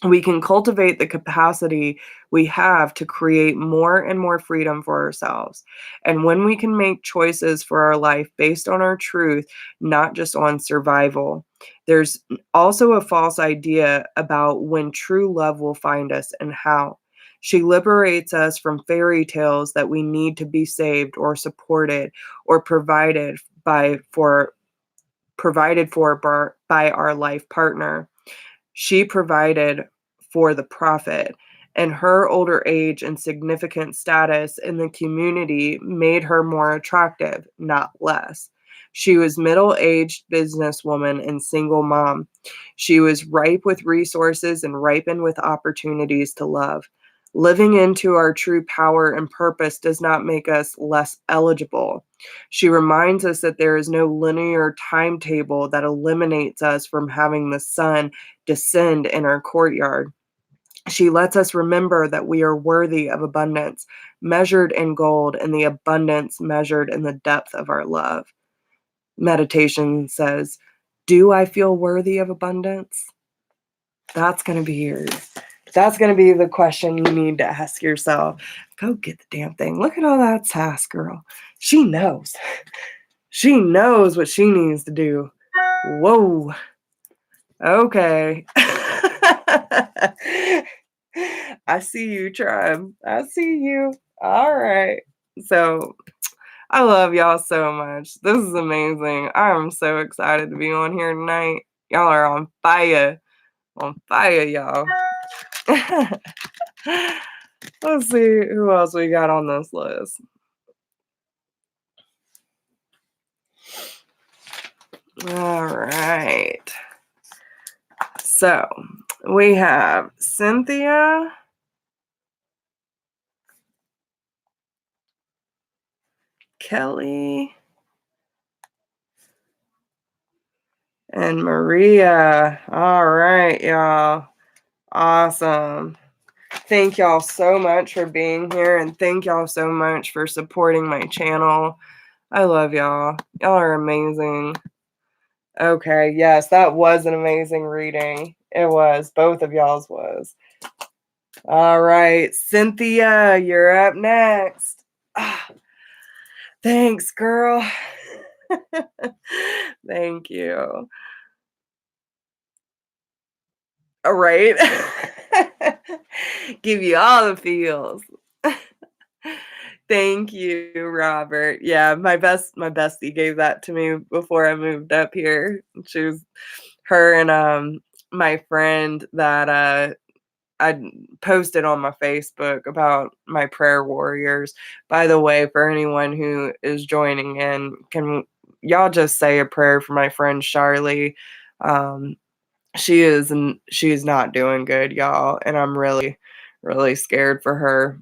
We can cultivate the capacity we have to create more and more freedom for ourselves. And when we can make choices for our life based on our truth, not just on survival, there's also a false idea about when true love will find us and how. She liberates us from fairy tales that we need to be saved or supported or provided for by our life partner. She provided for the prophet, and her older age and significant status in the community made her more attractive, not less. She was middle-aged businesswoman and single mom. She was ripe with resources and ripened with opportunities to love. Living into our true power and purpose does not make us less eligible. She reminds us that there is no linear timetable that eliminates us from having the sun descend in our courtyard. She lets us remember that we are worthy of abundance, measured in gold, and the abundance measured in the depth of our love. Meditation says, do I feel worthy of abundance? That's going to be the question you need to ask yourself. Go get the damn thing. Look at all that sass, girl. She knows. She knows what she needs to do. Whoa. Okay. I see you, tribe. I see you. All right. So I love y'all so much. This is amazing. I'm so excited to be on here tonight. Y'all are on fire. On fire, y'all. Let's see who else we got on this list. All right. So we have Cynthia, Kelly, and Maria. All right, y'all. Awesome. Thank y'all so much for being here, and thank y'all so much for supporting my channel. I love y'all. Y'all are amazing. Okay, yes, that was an amazing reading. It was. Both of y'all's was. All right, Cynthia, you're up next. Ah, thanks, girl. Thank you. All right. Give you all the feels. Thank you, Robert. Yeah, my bestie gave that to me before I moved up here. She was her and my friend that I posted on my Facebook about my prayer warriors. By the way, for anyone who is joining in, can y'all just say a prayer for my friend Charlie? Um, she's not doing good, y'all, and I'm really, really scared for her.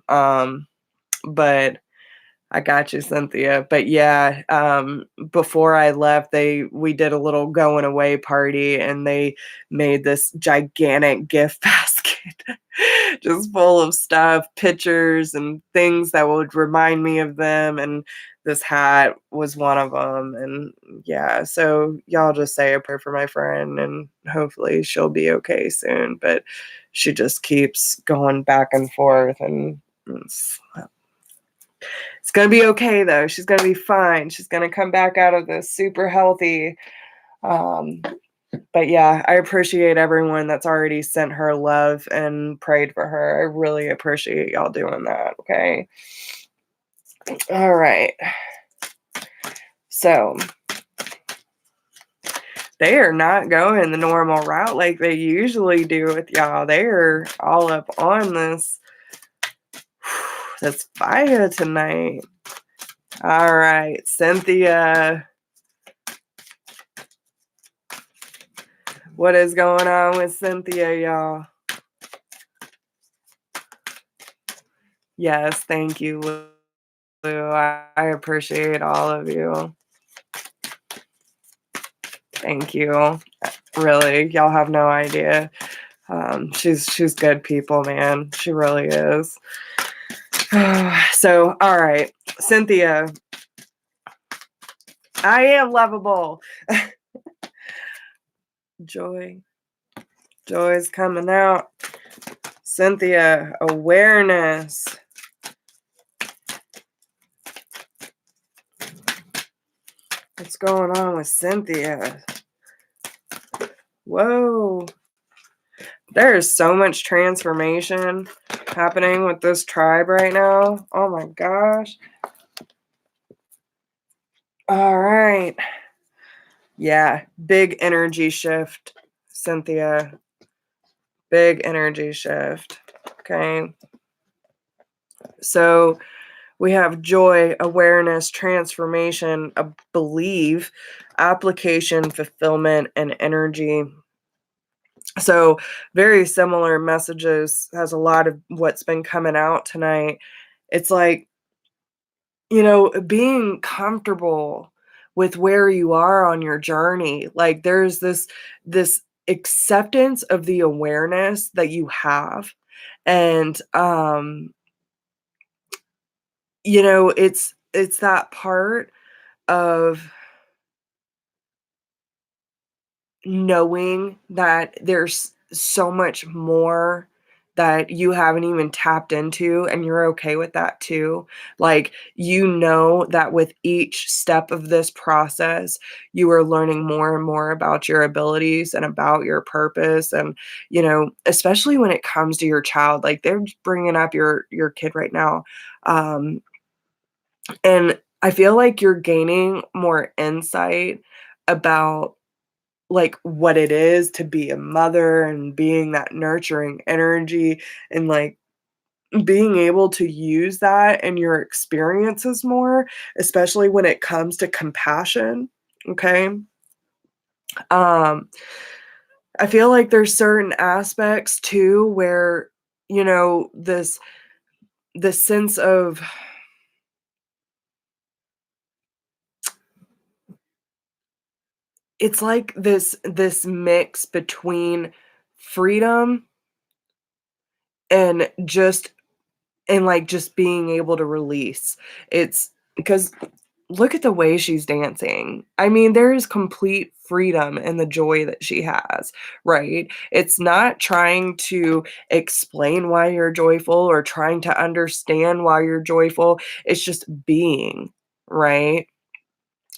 But I got you, Cynthia. But yeah, before I left, we did a little going away party, and they made this gigantic gift basket just full of stuff, pictures and things that would remind me of them. And this hat was one of them. And yeah, so y'all just say a prayer for my friend, and hopefully she'll be okay soon. But she just keeps going back and forth, and it's going to be okay, though. She's going to be fine. She's going to come back out of this super healthy. Um, but yeah, I appreciate everyone that's already sent her love and prayed for her. I really appreciate y'all doing that. Okay. All right. So they are not going the normal route like they usually do with y'all. They are all up on this fire tonight. All right, Cynthia. What is going on with Cynthia, y'all? Yes, thank you, Lou. I appreciate all of you. Thank you. Really, y'all have no idea. She's good people, man. She really is. So, all right, Cynthia. I am lovable. Joy. Joy's coming out. Cynthia, awareness. What's going on with Cynthia? Whoa. There is so much transformation happening with this tribe right now. Oh my gosh. All right. Yeah, big energy shift, Cynthia. Big energy shift. Okay. So we have joy, awareness, transformation, believe, application, fulfillment, and energy. So very similar messages, has a lot of what's been coming out tonight. It's like, being comfortable with where you are on your journey. Like there's this acceptance of the awareness that you have. And it's that part of knowing that there's so much more that you haven't even tapped into, and you're okay with that too. Like, that with each step of this process, you are learning more and more about your abilities and about your purpose. And, especially when it comes to your child, like they're bringing up your kid right now. And I feel like you're gaining more insight about like what it is to be a mother and being that nurturing energy, and like being able to use that in your experiences more, especially when it comes to compassion. Okay. I feel like there's certain aspects too where, this sense of it's like this mix between freedom and just being able to release. It's because look at the way she's dancing. I mean, there is complete freedom in the joy that she has, right? It's not trying to explain why you're joyful or trying to understand why you're joyful. It's just being, right?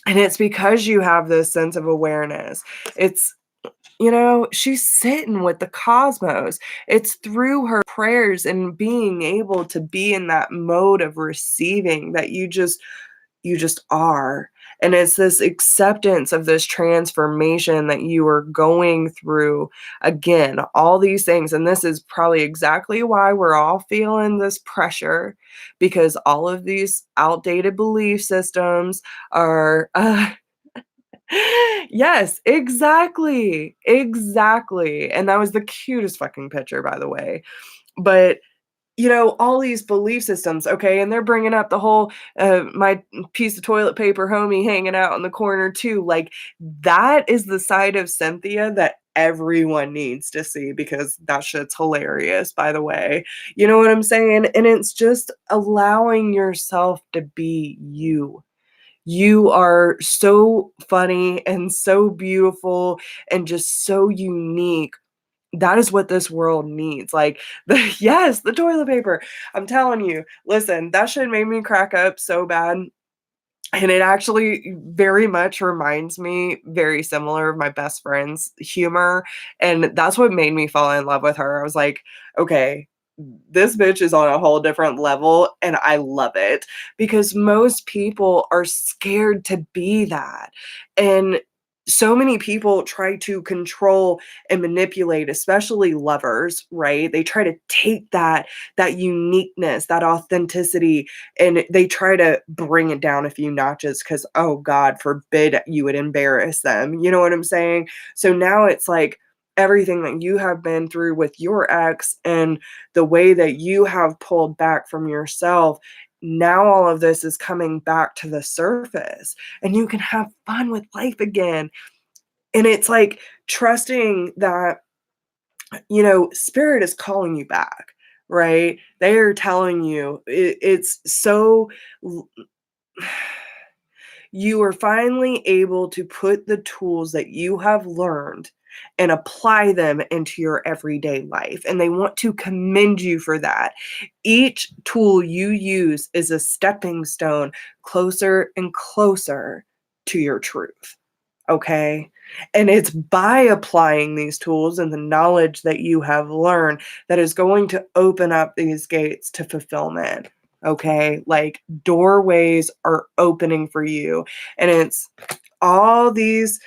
And it's because you have this sense of awareness. It's she's sitting with the cosmos. It's through her prayers and being able to be in that mode of receiving that you just are. And it's this acceptance of this transformation that you are going through. Again, all these things. And this is probably exactly why we're all feeling this pressure, because all of these outdated belief systems are yes, exactly. Exactly. And that was the cutest fucking picture, by the way. But all these belief systems, okay, and they're bringing up the whole my piece of toilet paper homie hanging out in the corner too. Like, that is the side of Cynthia that everyone needs to see, because that shit's hilarious, by the way. You know what I'm saying? And it's just allowing yourself to be you. You are so funny and so beautiful and just so unique. That is what this world needs. Like, yes, the toilet paper. I'm telling you, listen, that shit made me crack up so bad. And it actually very much reminds me very similar of my best friend's humor. And that's what made me fall in love with her. I was like, okay, this bitch is on a whole different level, and I love it, because most people are scared to be that. And so many people try to control and manipulate, especially lovers, right? They try to take that uniqueness, that authenticity, and they try to bring it down a few notches because, oh God forbid you would embarrass them. You know what I'm saying? So now it's like everything that you have been through with your ex and the way that you have pulled back from yourself, now all of this is coming back to the surface and you can have fun with life again. And it's like trusting that, spirit is calling you back, right? They are telling you it's so you are finally able to put the tools that you have learned and apply them into your everyday life. And they want to commend you for that. Each tool you use is a stepping stone closer and closer to your truth. Okay. And it's by applying these tools and the knowledge that you have learned that is going to open up these gates to fulfillment. Okay. Like, doorways are opening for you. And it's all these,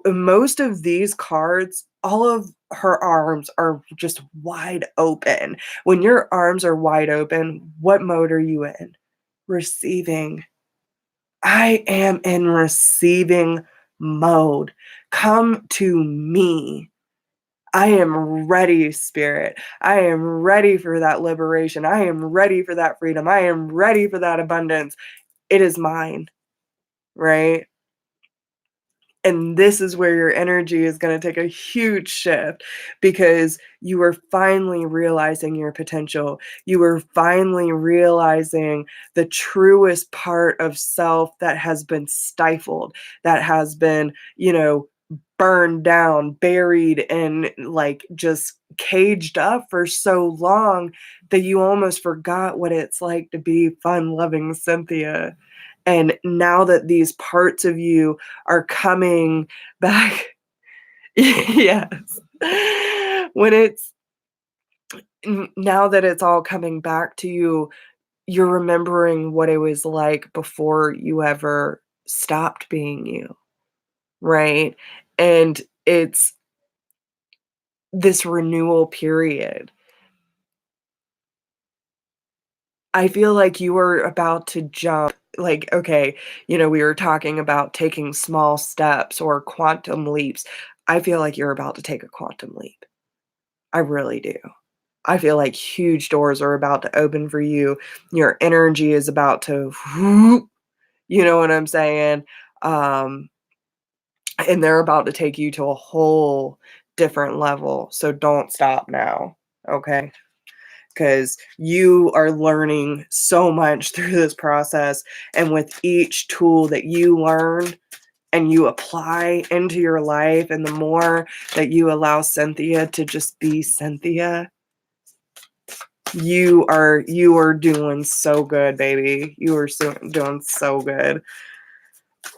most of these cards, all of her arms are just wide open. When your arms are wide open, what mode are you in? Receiving. I am in receiving mode. Come to me. I am ready, spirit. I am ready for that liberation. I am ready for that freedom. I am ready for that abundance. It is mine, right? And this is where your energy is going to take a huge shift, because you are finally realizing your potential. You are finally realizing the truest part of self that has been stifled, that has been, burned down, buried, and like just caged up for so long that you almost forgot what it's like to be fun loving Cynthia. And now that these parts of you are coming back, yes. When it's now that it's all coming back to you, you're remembering what it was like before you ever stopped being you, right? And it's this renewal period. I feel like you are about to jump. Like, okay, we were talking about taking small steps or quantum leaps. I feel like you're about to take a quantum leap. I really do. I feel like huge doors are about to open for you. Your energy is about to, whoop, you know what I'm saying? Um, and they're about to take you to a whole different level. So don't stop now, okay? Because you are learning so much through this process. And with each tool that you learn and you apply into your life, and the more that you allow Cynthia to just be Cynthia, you are doing so good, baby. You are doing so good.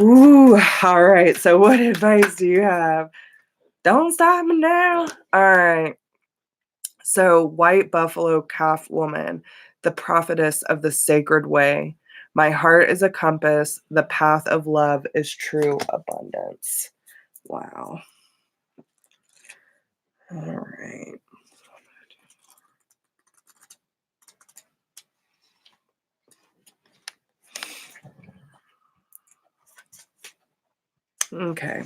Ooh, all right. So what advice do you have? Don't stop me now. All right. So, white buffalo calf woman, the prophetess of the sacred way. My heart is a compass. The path of love is true abundance. Wow. All right. Okay.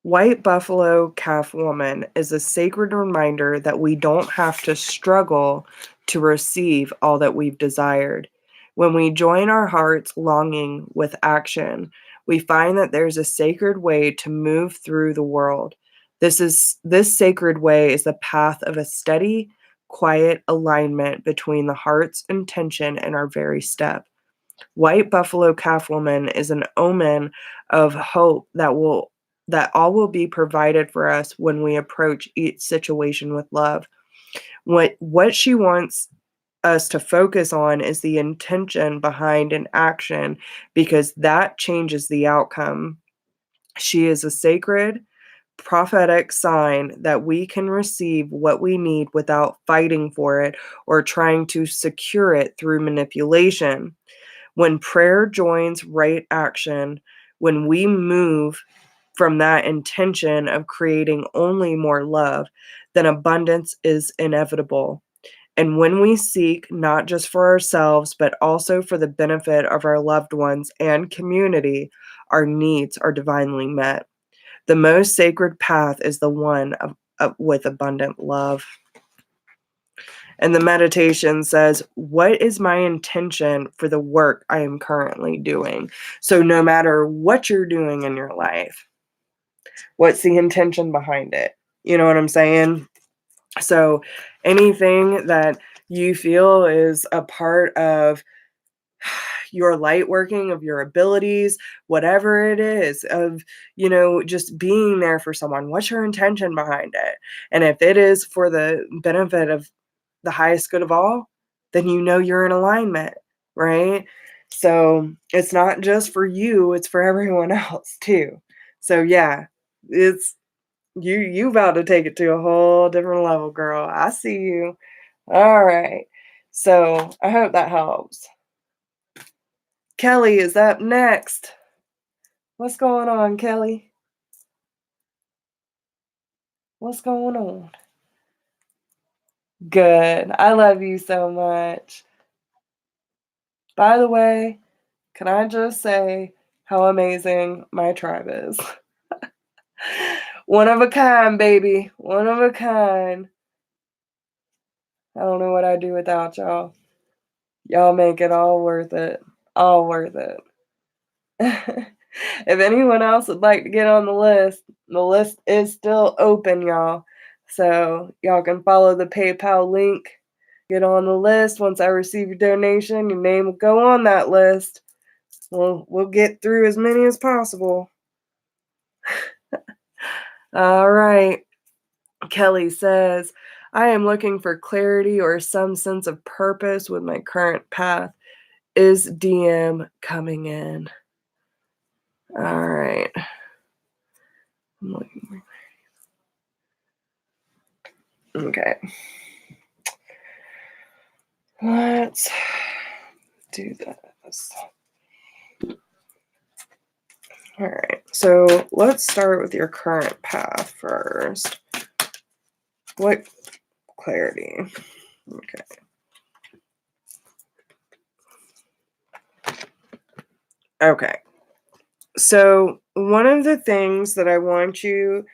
White buffalo calf woman is a sacred reminder that we don't have to struggle to receive all that we've desired. When we join our heart's longing with action, we find that there's a sacred way to move through the world. This sacred way is the path of a steady, quiet alignment between the heart's intention and our very step. White buffalo calf woman is an omen of hope that all will be provided for us when we approach each situation with love. What she wants us to focus on is the intention behind an action, because that changes the outcome. She is a sacred, prophetic sign that we can receive what we need without fighting for it or trying to secure it through manipulation. When prayer joins right action, when we move from that intention of creating only more love, then abundance is inevitable. And when we seek not just for ourselves, but also for the benefit of our loved ones and community, our needs are divinely met. The most sacred path is the one with abundant love. And the meditation says, what is my intention for the work I am currently doing? So no matter what you're doing in your life, what's the intention behind it? You know what I'm saying? So anything that you feel is a part of your light working, of your abilities, whatever it is, of, just being there for someone, what's your intention behind it? And if it is for the benefit of the highest good of all, then you're in alignment, right? So it's not just for you, it's for everyone else too. So yeah, it's you about to take it to a whole different level, girl. I see you. All right. So I hope that helps. Kelly is up next. What's going on, Kelly? What's going on? Good. I love you so much. By the way, can I just say how amazing my tribe is? One of a kind, baby. One of a kind. I don't know what I'd do without y'all. Y'all make it all worth it. All worth it. If anyone else would like to get on the list is still open, y'all. So y'all can follow the PayPal link. Get on the list. Once I receive your donation, your name will go on that list. We'll get through as many as possible. All right. Kelly says, I am looking for clarity or some sense of purpose with my current path. Is DM coming in? All right. I'm looking for... Okay. Let's do this. All right. So let's start with your current path first. What clarity? Okay. Okay. So one of the things that I want you,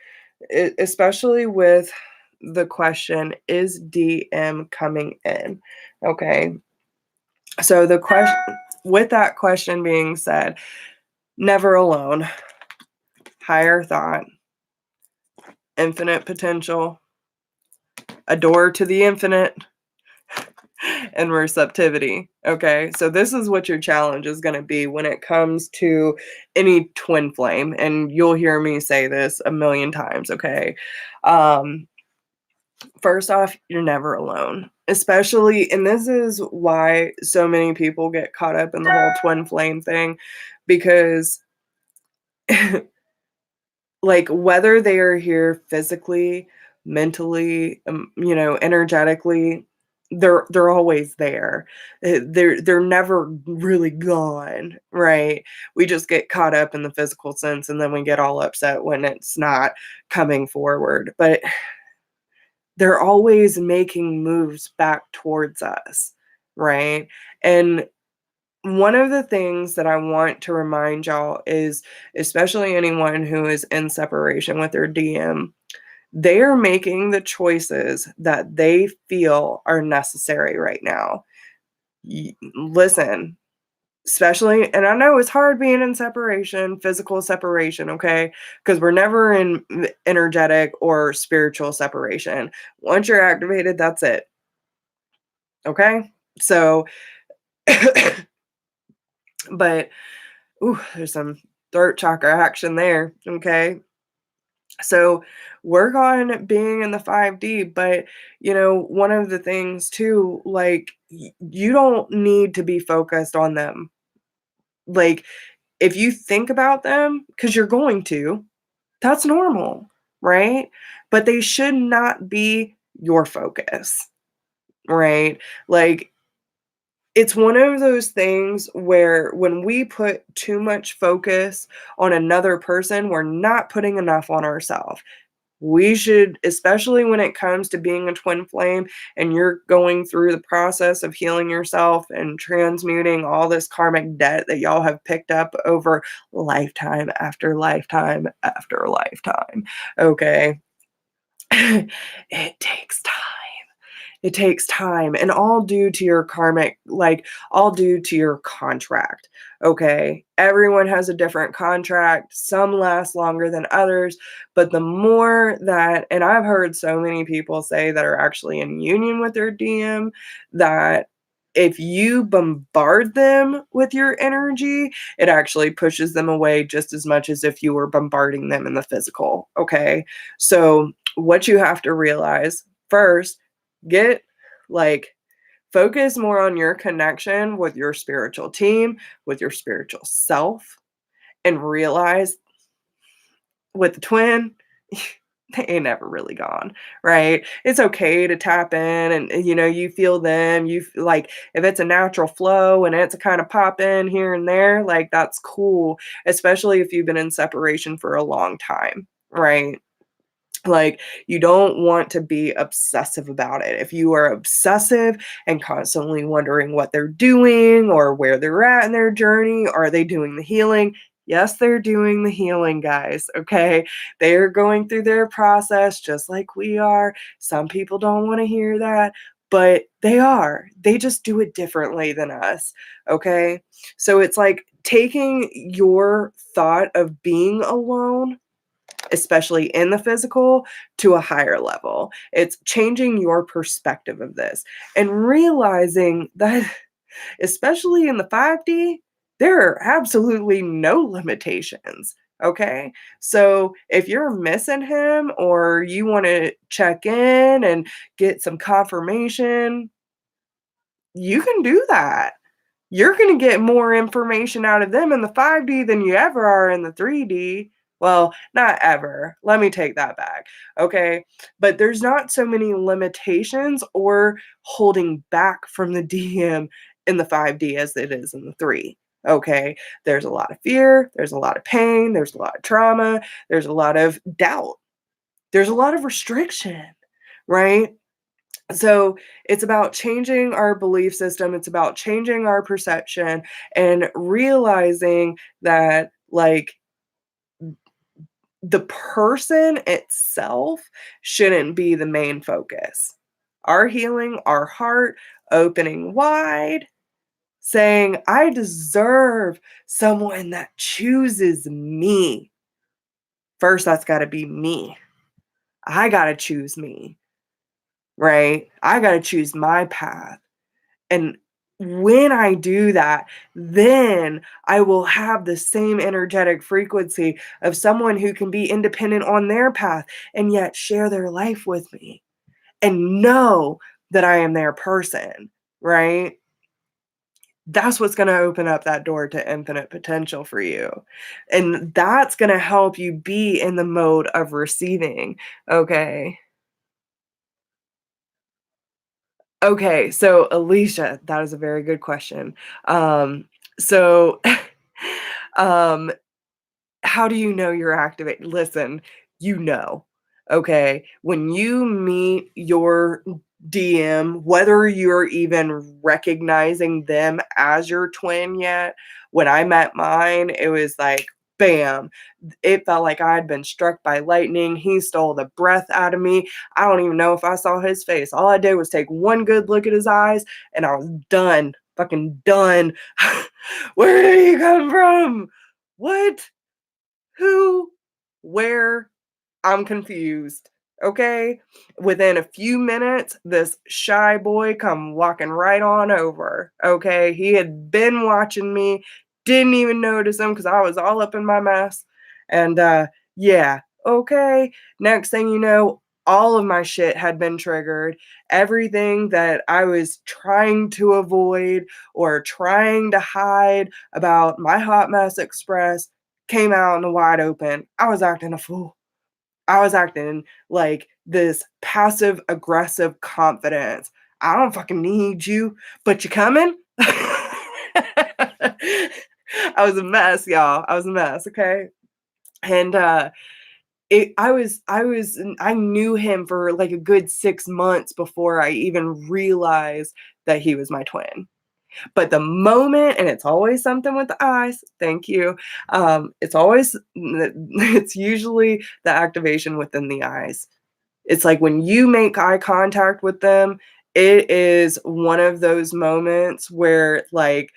especially with the question, is DM coming in? Okay. So the question, with that question being said, never alone, higher thought, infinite potential, a door to the infinite, and receptivity. Okay, so this is what your challenge is going to be when it comes to any twin flame, and you'll hear me say this a million times. Okay, first off, you're never alone, especially, and this is why so many people get caught up in the whole twin flame thing, because like, whether they are here physically, mentally, energetically, they're always there. They're never really gone, right? We just get caught up in the physical sense, and then we get all upset when it's not coming forward. But they're always making moves back towards us, right? And one of the things that I want to remind y'all is, especially anyone who is in separation with their DM, they are making the choices that they feel are necessary right now. Listen, especially, and I know it's hard being in separation, physical separation, okay? Because we're never in energetic or spiritual separation. Once you're activated, that's it, okay? So, but ooh, there's some throat chakra action there. Okay. So work on being in the 5D, but one of the things too, like you don't need to be focused on them. Like if you think about them, because you're going to, that's normal, right? But they should not be your focus, right? Like it's one of those things where when we put too much focus on another person, we're not putting enough on ourselves. We should, especially when it comes to being a twin flame and you're going through the process of healing yourself and transmuting all this karmic debt that y'all have picked up over lifetime after lifetime after lifetime. Okay. It takes time. It takes time, and all due to your karmic, like all due to your contract. Okay. Everyone has a different contract. Some last longer than others. But the more that, and I've heard so many people say that are actually in union with their DM that if you bombard them with your energy, it actually pushes them away just as much as if you were bombarding them in the physical. Okay. So, what you have to realize first, get like focus more on your connection with your spiritual team, with your spiritual self, and realize with the twin, they ain't never really gone, right? It's okay to tap in and you feel them. Like if it's a natural flow and it's a kind of pop in here and there, like that's cool, especially if you've been in separation for a long time, right? Like, you don't want to be obsessive about it. If you are obsessive and constantly wondering what they're doing or where they're at in their journey, are they doing the healing? Yes, they're doing the healing, guys. Okay. They are going through their process just like we are. Some people don't want to hear that, but they are. They just do it differently than us. Okay. So it's like taking your thought of being alone, especially in the physical, to a higher level. It's changing your perspective of this and realizing that, especially in the 5D, there are absolutely no limitations. Okay. So if you're missing him or you want to check in and get some confirmation, you can do that. You're going to get more information out of them in the 5D than you ever are in the 3D. Well, not ever. Let me take that back. Okay. But there's not so many limitations or holding back from the DM in the 5D as it is in the 3. Okay. There's a lot of fear. There's a lot of pain. There's a lot of trauma. There's a lot of doubt. There's a lot of restriction, right? So it's about changing our belief system. It's about changing our perception and realizing that, like, the person itself shouldn't be the main focus. Our healing, our heart opening wide, saying, I deserve someone that chooses me. First, that's got to be me. I got to choose me, right? I got to choose my path. And when I do that, then I will have the same energetic frequency of someone who can be independent on their path and yet share their life with me and know that I am their person, right? That's what's going to open up that door to infinite potential for you. And that's going to help you be in the mode of receiving. Okay. Okay. So, Alicia, that is a very good question. So, um, how do you know you're activated? Listen, you know, okay? When you meet your DM, whether you're even recognizing them as your twin yet, when I met mine, it was like, bam. It felt like I had been struck by lightning. He stole the breath out of me. I don't even know if I saw his face. All I did was take one good look at his eyes and I was done. Fucking done. Where did he come from? What? Who? Where? I'm confused. Okay? Within a few minutes, this shy boy come walking right on over. Okay? He had been watching me, didn't even notice him because I was all up in my mess. And yeah, okay. Next thing you know, all of my shit had been triggered. Everything that I was trying to avoid or trying to hide about my Hot Mess Express came out in the wide open. I was acting a fool. I was acting like this passive aggressive confidence. I don't fucking need you, but you coming? I was a mess, y'all. I was a mess, okay? And I knew him for like a good 6 months before I even realized that he was my twin. But the moment, and it's always something with the eyes, thank you. It's usually the activation within the eyes. It's like when you make eye contact with them, it is one of those moments where like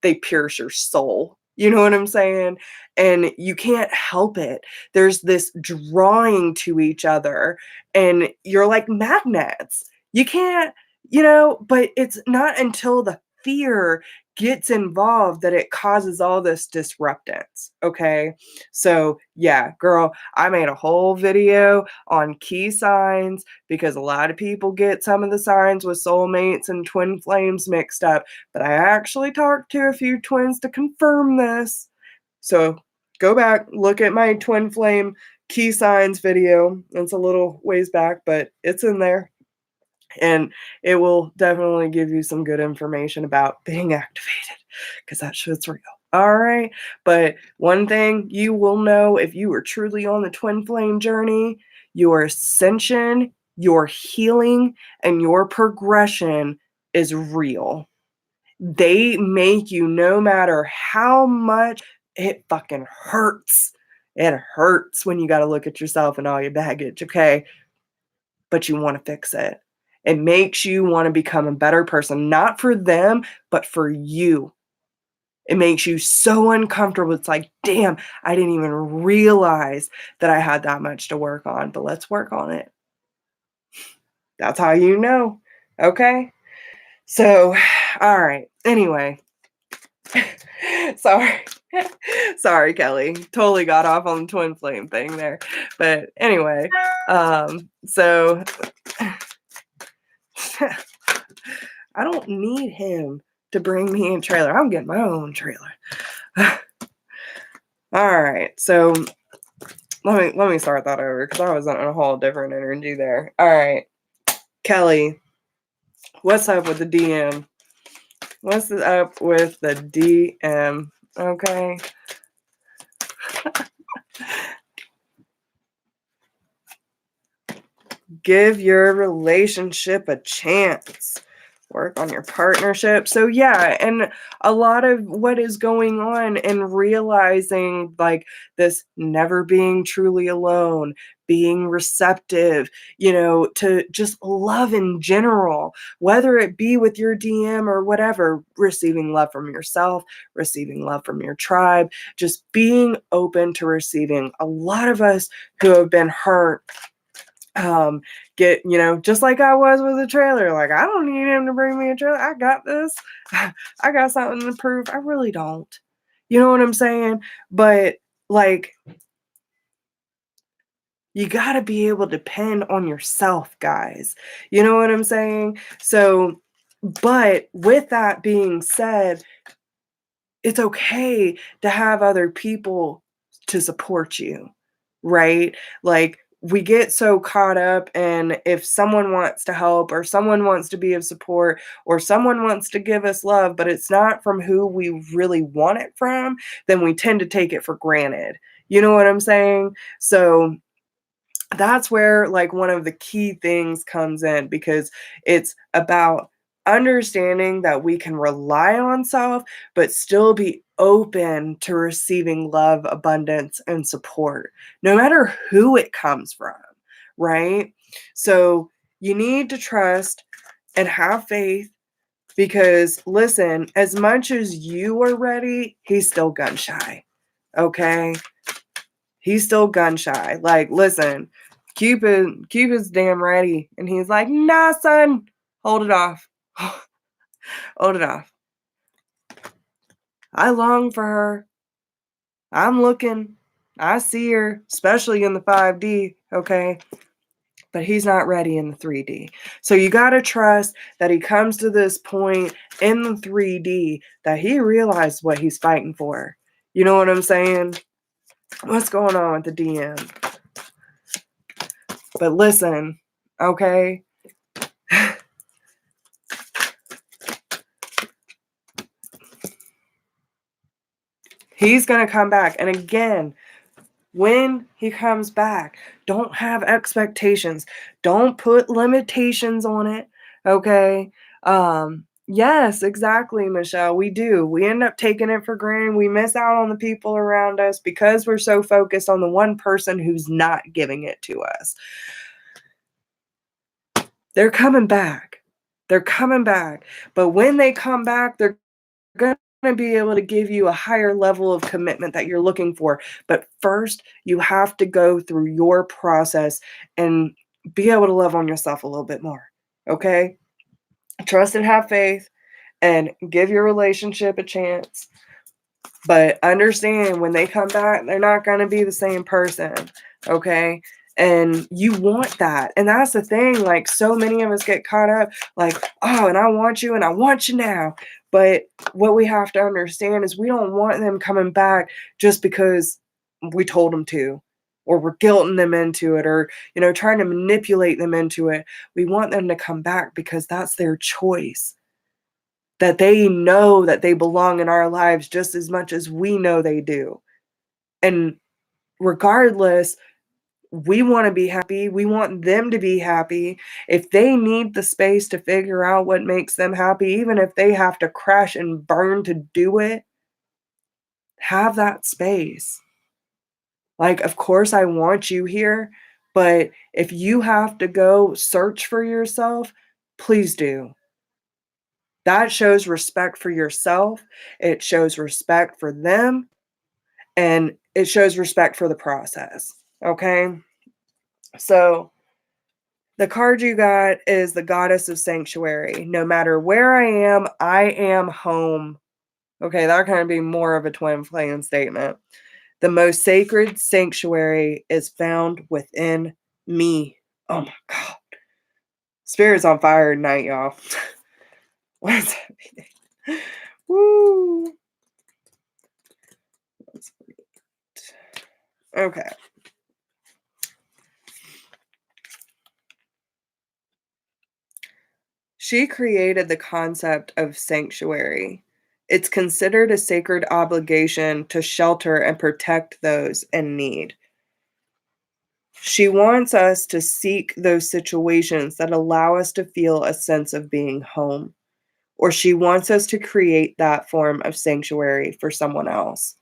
they pierce your soul. You know what I'm saying? And you can't help it. There's this drawing to each other, and you're like magnets. You can't, but it's not until the fear gets involved that it causes all this disruptance. Okay. So, yeah, girl, I made a whole video on key signs because a lot of people get some of the signs with soulmates and twin flames mixed up. But I actually talked to a few twins to confirm this. So go back, look at my twin flame key signs video. It's a little ways back, but it's in there. And it will definitely give you some good information about being activated because that shit's real. All right. But one thing you will know if you are truly on the twin flame journey, your ascension, your healing, and your progression is real. They make you, no matter how much it fucking hurts. It hurts when you got to look at yourself and all your baggage, okay? But you want to fix it. It makes you want to become a better person, not for them, but for you. It makes you so uncomfortable. It's like, damn, I didn't even realize that I had that much to work on, but let's work on it. That's how you know. Okay? So, all right. Anyway, sorry. Sorry, Kelly. Totally got off on the twin flame thing there. But anyway, so I don't need him to bring me a trailer. I'm getting my own trailer. All right. So let me start that over because I was on a whole different energy there. All right. Kelly, what's up with the DM? What's up with the DM? Okay. Give your relationship a chance. Work on your partnership. So yeah, and a lot of what is going on and realizing like this never being truly alone, being receptive, to just love in general, whether it be with your DM or whatever, receiving love from yourself, receiving love from your tribe, just being open to receiving. A lot of us who have been hurt get, just like I was with the trailer, like, I don't need him to bring me a trailer. I got this. I got something to prove. I really don't. You know what I'm saying? But like, you got to be able to depend on yourself, guys. You know what I'm saying? So, but with that being said, it's okay to have other people to support you, right? Like, we get so caught up in if someone wants to help or someone wants to be of support or someone wants to give us love, but it's not from who we really want it from, then we tend to take it for granted. You know what I'm saying? So that's where like one of the key things comes in, because it's about understanding that we can rely on self but still be open to receiving love, abundance, and support no matter who it comes from, right? So you need to trust and have faith, because listen, as much as you are ready, he's still gun shy. Okay, he's still gun shy. Like, listen, Cupid's damn ready. And he's like, nah, son, hold it off. Hold it off. I long for her. I'm looking. I see her, especially in the 5D, okay? But he's not ready in the 3D. So you got to trust that he comes to this point in the 3D that he realized what he's fighting for. You know what I'm saying? What's going on with the DM? But listen, okay? He's going to come back. And again, when he comes back, don't have expectations. Don't put limitations on it, okay? Yes, exactly, Michelle. We do. We end up taking it for granted. We miss out on the people around us because we're so focused on the one person who's not giving it to us. They're coming back. They're coming back. But when they come back, they're going to be able to give you a higher level of commitment that you're looking for. But first, you have to go through your process and be able to love on yourself a little bit more. Okay? Trust and have faith and give your relationship a chance. But understand when they come back, they're not going to be the same person. Okay? And you want that. And that's the thing. Like, so many of us get caught up like, oh, and I want you and I want you now. But what we have to understand is we don't want them coming back just because we told them to, or we're guilting them into it, or, trying to manipulate them into it. We want them to come back because that's their choice. That they know that they belong in our lives just as much as we know they do. And regardless, we want to be happy. We want them to be happy. If they need the space to figure out what makes them happy, even if they have to crash and burn to do it, have that space. Like, of course, I want you here, but if you have to go search for yourself, please do. That shows respect for yourself. It shows respect for them, and it shows respect for the process. Okay? So, the card you got is the Goddess of Sanctuary. No matter where I am home. Okay, that kind of be more of a twin flame statement. The most sacred sanctuary is found within me. Oh my God. Spirit's on fire tonight, y'all. What is that? Woo. Okay. She created the concept of sanctuary. It's considered a sacred obligation to shelter and protect those in need. She wants us to seek those situations that allow us to feel a sense of being home, or she wants us to create that form of sanctuary for someone else.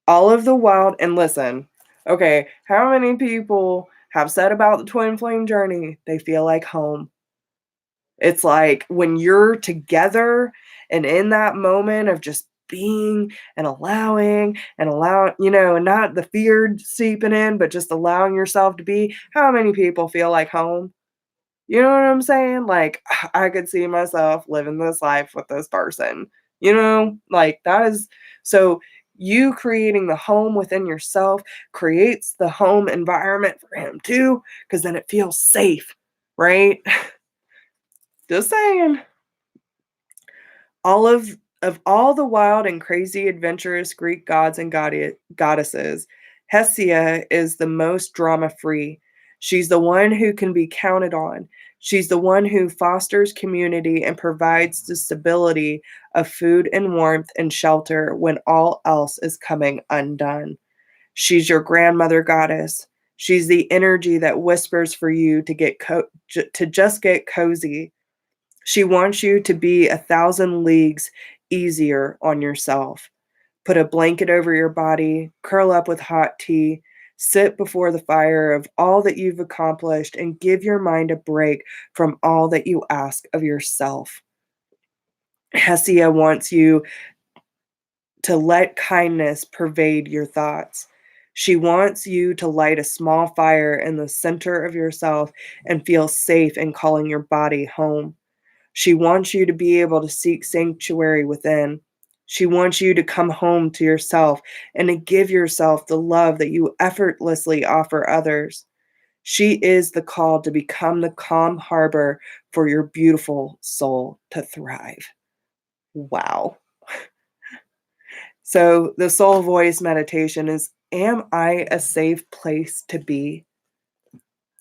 All of the wild, and listen, okay, how many people have said about the twin flame journey they feel like home? It's like when you're together and in that moment of just being and allowing, and not the fear seeping in, but just allowing yourself to be. How many people feel like home? You know what I'm saying? Like, I could see myself living this life with this person, like that is so. You creating the home within yourself creates the home environment for him too, because then it feels safe, right? Just saying. All of all the wild and crazy adventurous Greek gods and goddesses, Hestia is the most drama-free. She's the one who can be counted on. She's the one who fosters community and provides the stability of food and warmth and shelter when all else is coming undone. She's your grandmother goddess. She's the energy that whispers for you to to just get cozy. She wants you to be 1,000 leagues easier on yourself. Put a blanket over your body, curl up with hot tea, sit before the fire of all that you've accomplished, and give your mind a break from all that you ask of yourself. Hestia wants you to let kindness pervade your thoughts. She wants you to light a small fire in the center of yourself and feel safe in calling your body home. She wants you to be able to seek sanctuary within. She wants you to come home to yourself and to give yourself the love that you effortlessly offer others. She is the call to become the calm harbor for your beautiful soul to thrive. Wow. So, the soul voice meditation is: am I a safe place to be?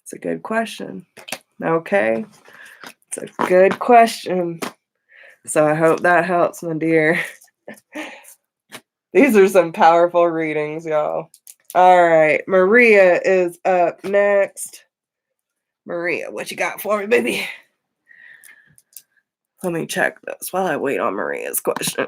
It's a good question. Okay. It's a good question. So, I hope that helps, my dear. These are some powerful readings, y'all. All right, Maria is up next. Maria, what you got for me, baby? Let me check this while I wait on Maria's question.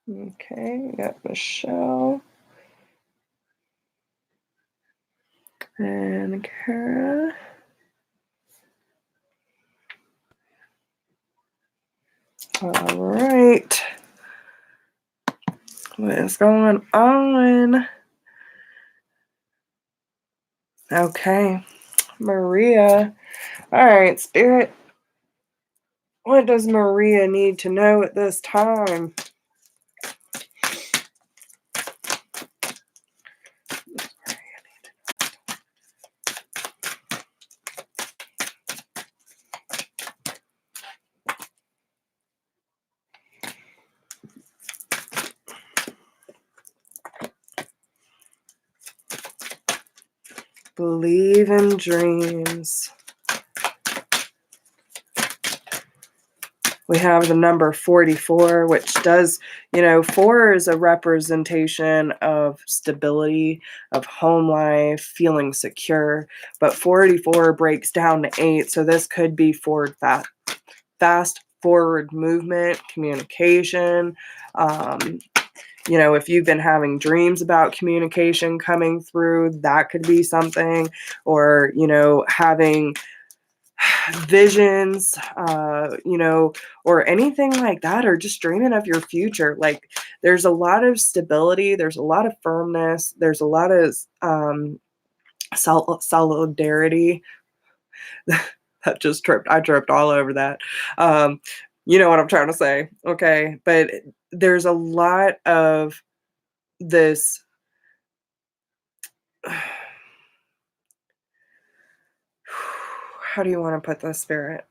Okay, we got Michelle and Kara. All right. What is going on? Okay, Maria. All right, Spirit. What does Maria need to know at this time? Believe in dreams. We have the number 44, which does, 4 is a representation of stability, of home life, feeling secure. But 44 breaks down to 8. So this could be fast forward movement, communication. If you've been having dreams about communication coming through, that could be something. Or, having visions, or anything like that, or just dreaming of your future. Like, there's a lot of stability, there's a lot of firmness, there's a lot of solidarity. That just I tripped all over that. You know what I'm trying to say, okay? But there's a lot of this. How do you want to put this, Spirit?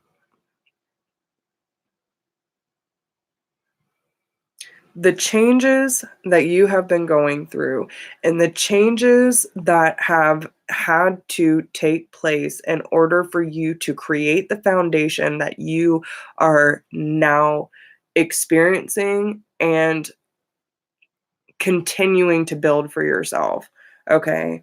the changes that you have been going through and the changes that have had to take place in order for you to create the foundation that you are now experiencing and continuing to build for yourself, okay,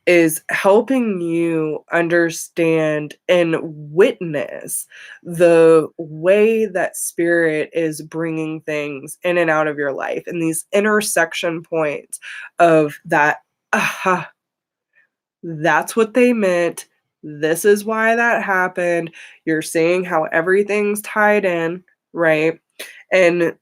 is helping you understand and witness the way that spirit is bringing things in and out of your life and these intersection points of that, aha, that's what they meant. This is why that happened. You're seeing how everything's tied in, right? And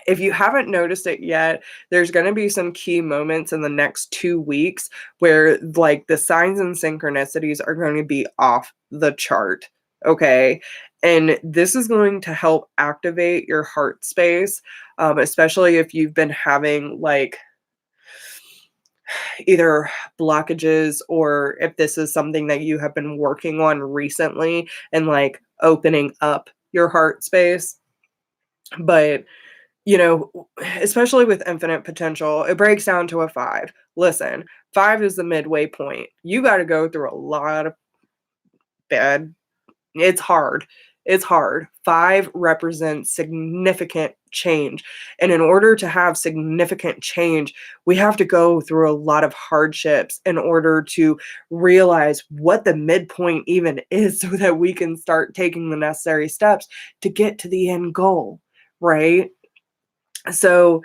if you haven't noticed it yet, there's going to be some key moments in the next 2 weeks where like the signs and synchronicities are going to be off the chart. Okay. And this is going to help activate your heart space, especially if you've been having like either blockages or if this is something that you have been working on recently and like opening up your heart space. But you know, especially with infinite potential, it breaks down to a 5. Listen, 5 is the midway point. You got to go through a lot of bad. It's hard. It's hard. 5 represents significant change. And in order to have significant change, we have to go through a lot of hardships in order to realize what the midpoint even is so that we can start taking the necessary steps to get to the end goal, right? So,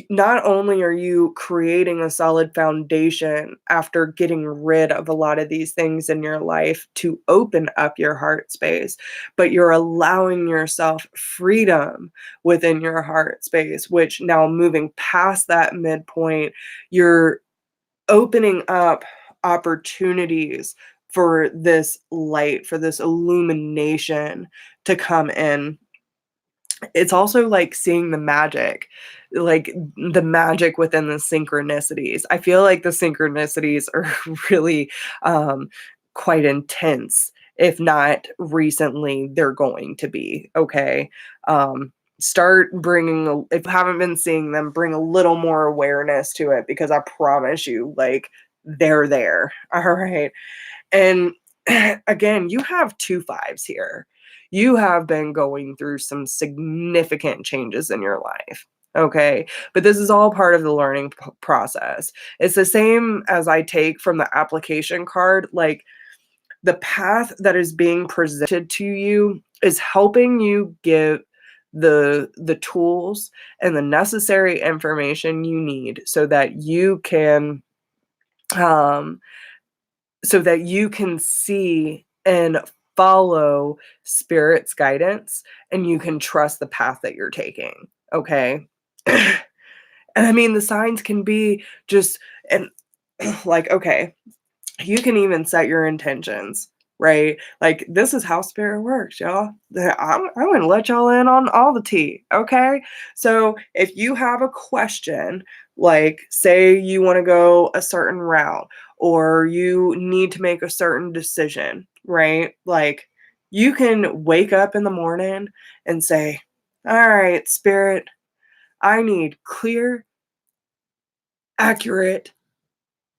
not only are you creating a solid foundation after getting rid of a lot of these things in your life to open up your heart space, but you're allowing yourself freedom within your heart space, which now moving past that midpoint, you're opening up opportunities for this light, for this illumination to come in. It's also like seeing like the magic within the synchronicities. I feel like the synchronicities are really quite intense. If not recently, they're going to be, okay? Start bringing, if you haven't been seeing them, bring a little more awareness to it because I promise you, like, they're there. All right. And again, you have 2 5s here. You have been going through some significant changes in your life. Okay. But this is all part of the learning process. It's the same as I take from the application card. Like the path that is being presented to you is helping you give the tools and the necessary information you need um so that you can see and follow spirit's guidance and you can trust the path that you're taking, okay? And I mean the signs can be just and like okay, you can even set your intentions, right? Like this is how spirit works, y'all. I'm gonna let y'all in on all the tea, okay? So if you have a question, like say you want to go a certain route or you need to make a certain decision, right? Like you can wake up in the morning and say, all right, spirit, I need clear, accurate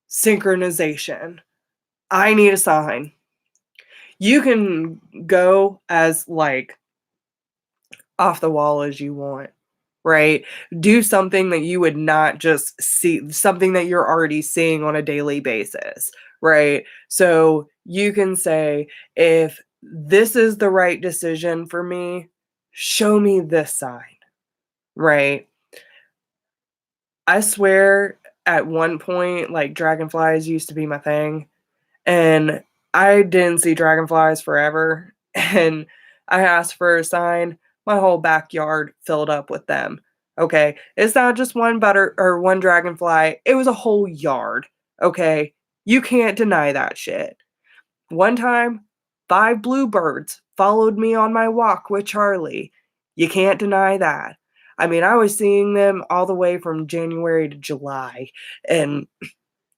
synchronization. I need a sign. You can go as like off the wall as you want, right? Do something that you would not just see, something that you're already seeing on a daily basis, right? So you can say, if this is the right decision for me, show me this sign, right? I swear at one point, like dragonflies used to be my thing. And I didn't see dragonflies forever. And I asked for a sign. My whole backyard filled up with them. Okay. It's not just one butter or one dragonfly. It was a whole yard. Okay. You can't deny that shit. One time, 5 bluebirds followed me on my walk with Charlie. You can't deny that. I mean, I was seeing them all the way from January to July. And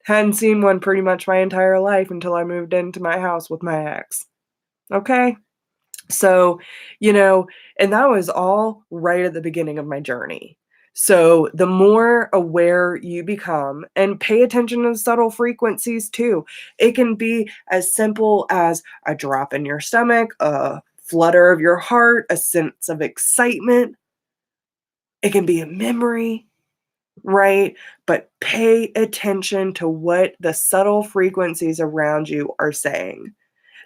hadn't seen one pretty much my entire life until I moved into my house with my ex. Okay? So, and that was all right at the beginning of my journey. So the more aware you become, and pay attention to the subtle frequencies too. It can be as simple as a drop in your stomach, a flutter of your heart, a sense of excitement. It can be a memory, right? But pay attention to what the subtle frequencies around you are saying.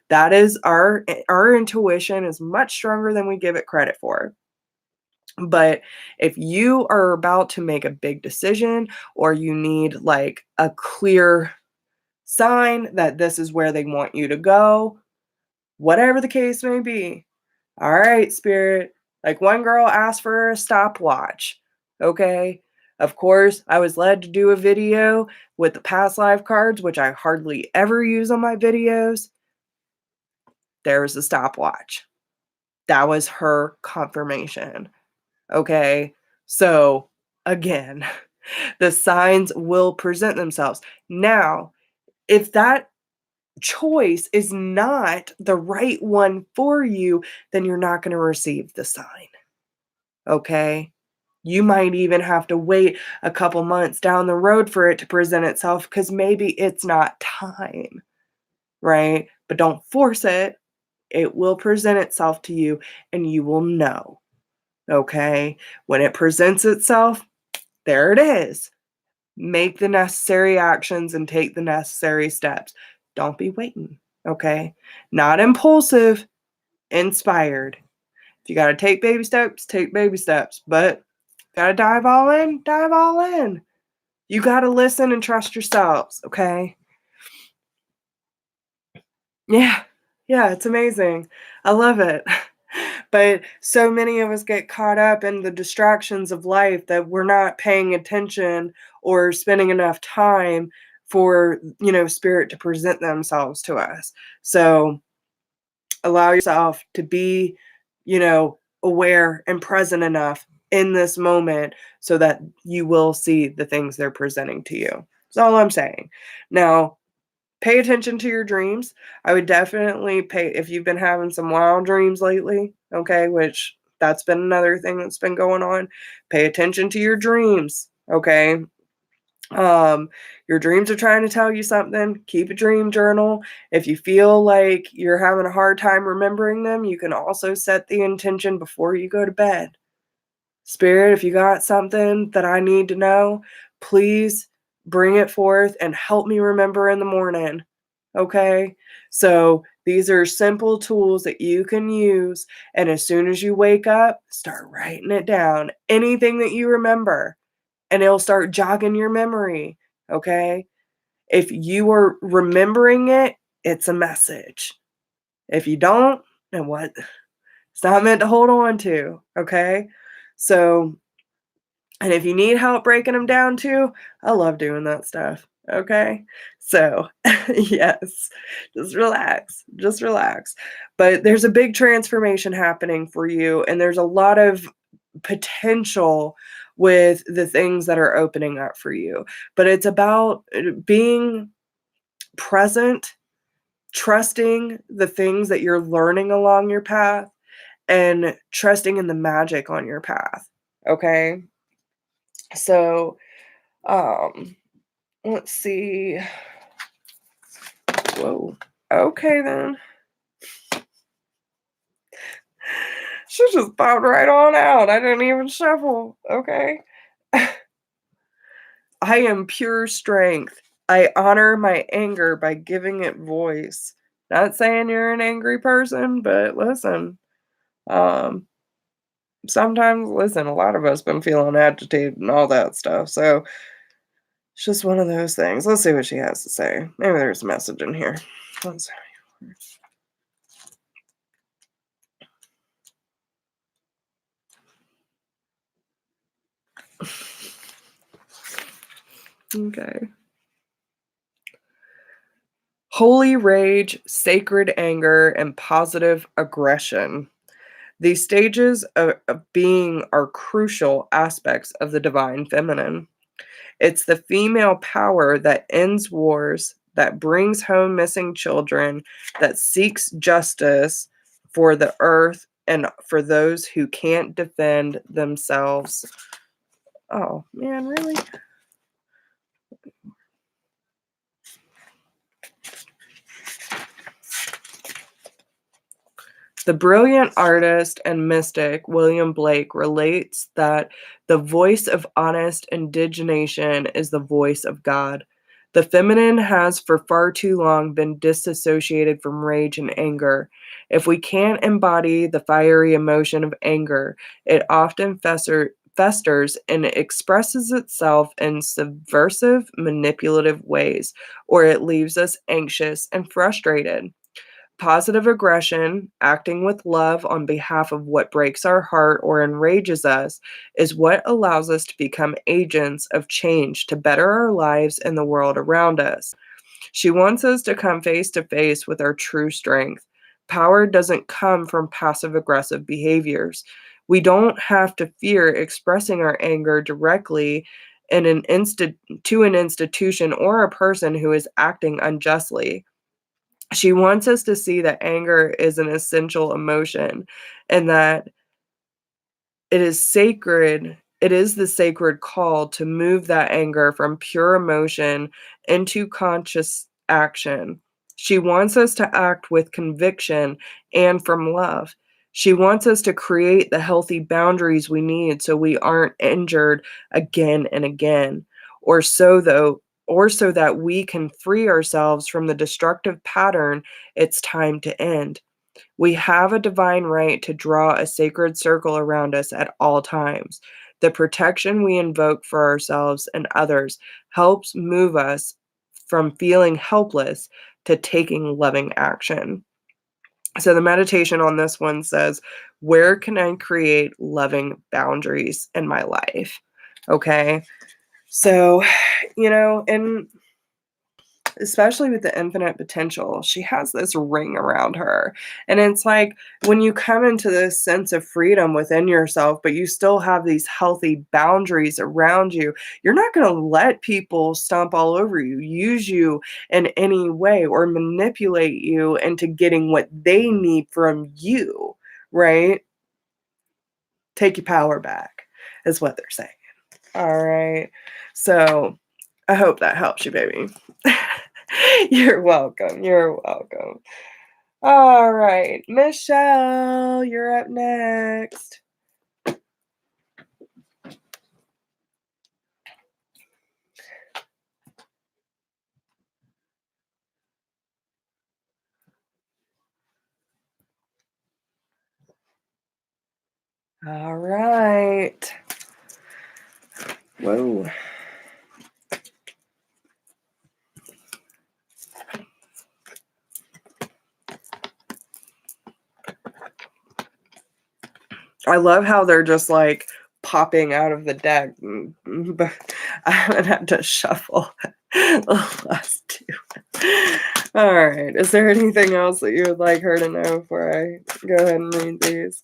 That is our intuition is much stronger than we give it credit for. But if you are about to make a big decision, or you need like a clear sign that this is where they want you to go, whatever the case may be. All right, spirit. Like one girl asked for a stopwatch. Okay. Of course, I was led to do a video with the past life cards, which I hardly ever use on my videos. There was a stopwatch. That was her confirmation. Okay. So again, the signs will present themselves. Now, if that choice is not the right one for you, then you're not going to receive the sign. Okay. You might even have to wait a couple months down the road for it to present itself because maybe it's not time. Right. But don't force it. It will present itself to you and you will know. Okay. When it presents itself, there it is. Make the necessary actions and take the necessary steps. Don't be waiting. Okay. Not impulsive, inspired. If you got to take baby steps, take baby steps. But got to dive all in, dive all in. You got to listen and trust yourselves. Okay. Yeah. Yeah. It's amazing. I love it. But so many of us get caught up in the distractions of life that we're not paying attention or spending enough time for, spirit to present themselves to us. So allow yourself to be, aware and present enough in this moment so that you will see the things they're presenting to you. That's all I'm saying. Now, pay attention to your dreams. I would definitely if you've been having some wild dreams lately, okay, which that's been another thing that's been going on. Pay attention to your dreams, okay? Your dreams are trying to tell you something. Keep a dream journal. If you feel like you're having a hard time remembering them, you can also set the intention before you go to bed. Spirit, if you got something that I need to know, please bring it forth and help me remember in the morning. Okay? So these are simple tools that you can use. And as soon as you wake up, start writing it down. Anything that you remember, and it'll start jogging your memory. Okay? If you are remembering it, it's a message. If you don't, then what? It's not meant to hold on to. Okay? So, and if you need help breaking them down too, I love doing that stuff. Okay. So, yes, just relax. Just relax. But there's a big transformation happening for you, and there's a lot of potential with the things that are opening up for you. But it's about being present, trusting the things that you're learning along your path, and trusting in the magic on your path. Okay. So, um, let's see. Whoa. Okay, then. She just popped right on out. I didn't even shuffle. Okay. I am pure strength. I honor my anger by giving it voice. Not saying you're an angry person, but listen. Um, sometimes, listen, a lot of us been feeling agitated and all that stuff. So it's just one of those things. Let's see what she has to say. Maybe there's a message in here. Let's see. Okay. Holy rage, sacred anger, and positive aggression. These stages of being are crucial aspects of the divine feminine. It's the female power that ends wars, that brings home missing children, that seeks justice for the earth and for those who can't defend themselves. Oh, man, really? The brilliant artist and mystic William Blake relates that the voice of honest indignation is the voice of God. The feminine has for far too long been disassociated from rage and anger. If we can't embody the fiery emotion of anger, it often festers and expresses itself in subversive, manipulative ways, or it leaves us anxious and frustrated. Positive aggression, acting with love on behalf of what breaks our heart or enrages us, is what allows us to become agents of change to better our lives and the world around us. She wants us to come face to face with our true strength. Power doesn't come from passive aggressive behaviors. We don't have to fear expressing our anger directly to an institution or a person who is acting unjustly. She wants us to see that anger is an essential emotion and that it is sacred. It is the sacred call to move that anger from pure emotion into conscious action. She wants us to act with conviction and from love. She wants us to create the healthy boundaries we need so we aren't injured again and again, or so that we can free ourselves from the destructive pattern it's time to end. We have a divine right to draw a sacred circle around us at all times. The protection we invoke for ourselves and others helps move us from feeling helpless to taking loving action. So the meditation on this one says, where can I create loving boundaries in my life? Okay. So, and especially with the infinite potential, she has this ring around her. And it's like when you come into this sense of freedom within yourself, but you still have these healthy boundaries around you, you're not going to let people stomp all over you, use you in any way, or manipulate you into getting what they need from you, right? Take your power back, is what they're saying. All right. So I hope that helps you, baby. You're welcome. You're welcome. All right. Michelle, you're up next. All right. Whoa. I love how they're just like popping out of the deck. But I haven't had to shuffle the last two. All right. Is there anything else that you would like her to know before I go ahead and read these?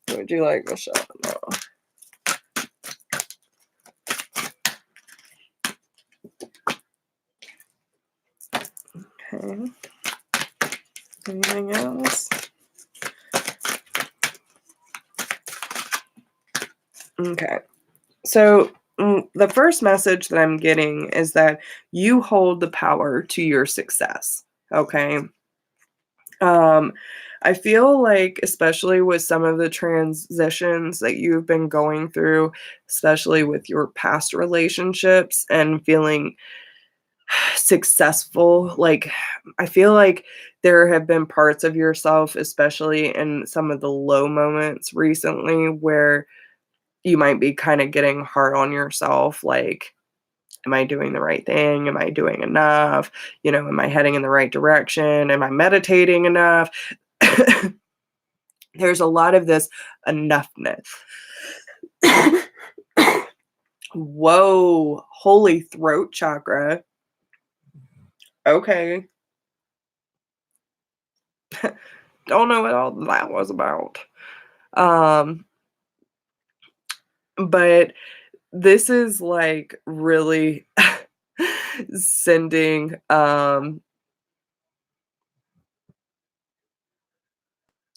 What would you like Michelle to know? Okay. Anything else? Okay. So the first message that I'm getting is that you hold the power to your success. Okay. Um, I feel like, especially with some of the transitions that you've been going through, especially with your past relationships and feeling successful, like I feel like there have been parts of yourself, especially in some of the low moments recently, where you might be kind of getting hard on yourself, like, am I doing the right thing? Am I doing enough? Am I heading in the right direction? Am I meditating enough? There's a lot of this enoughness. Whoa, holy throat chakra. Okay. Don't know what all that was about. But this is like really sending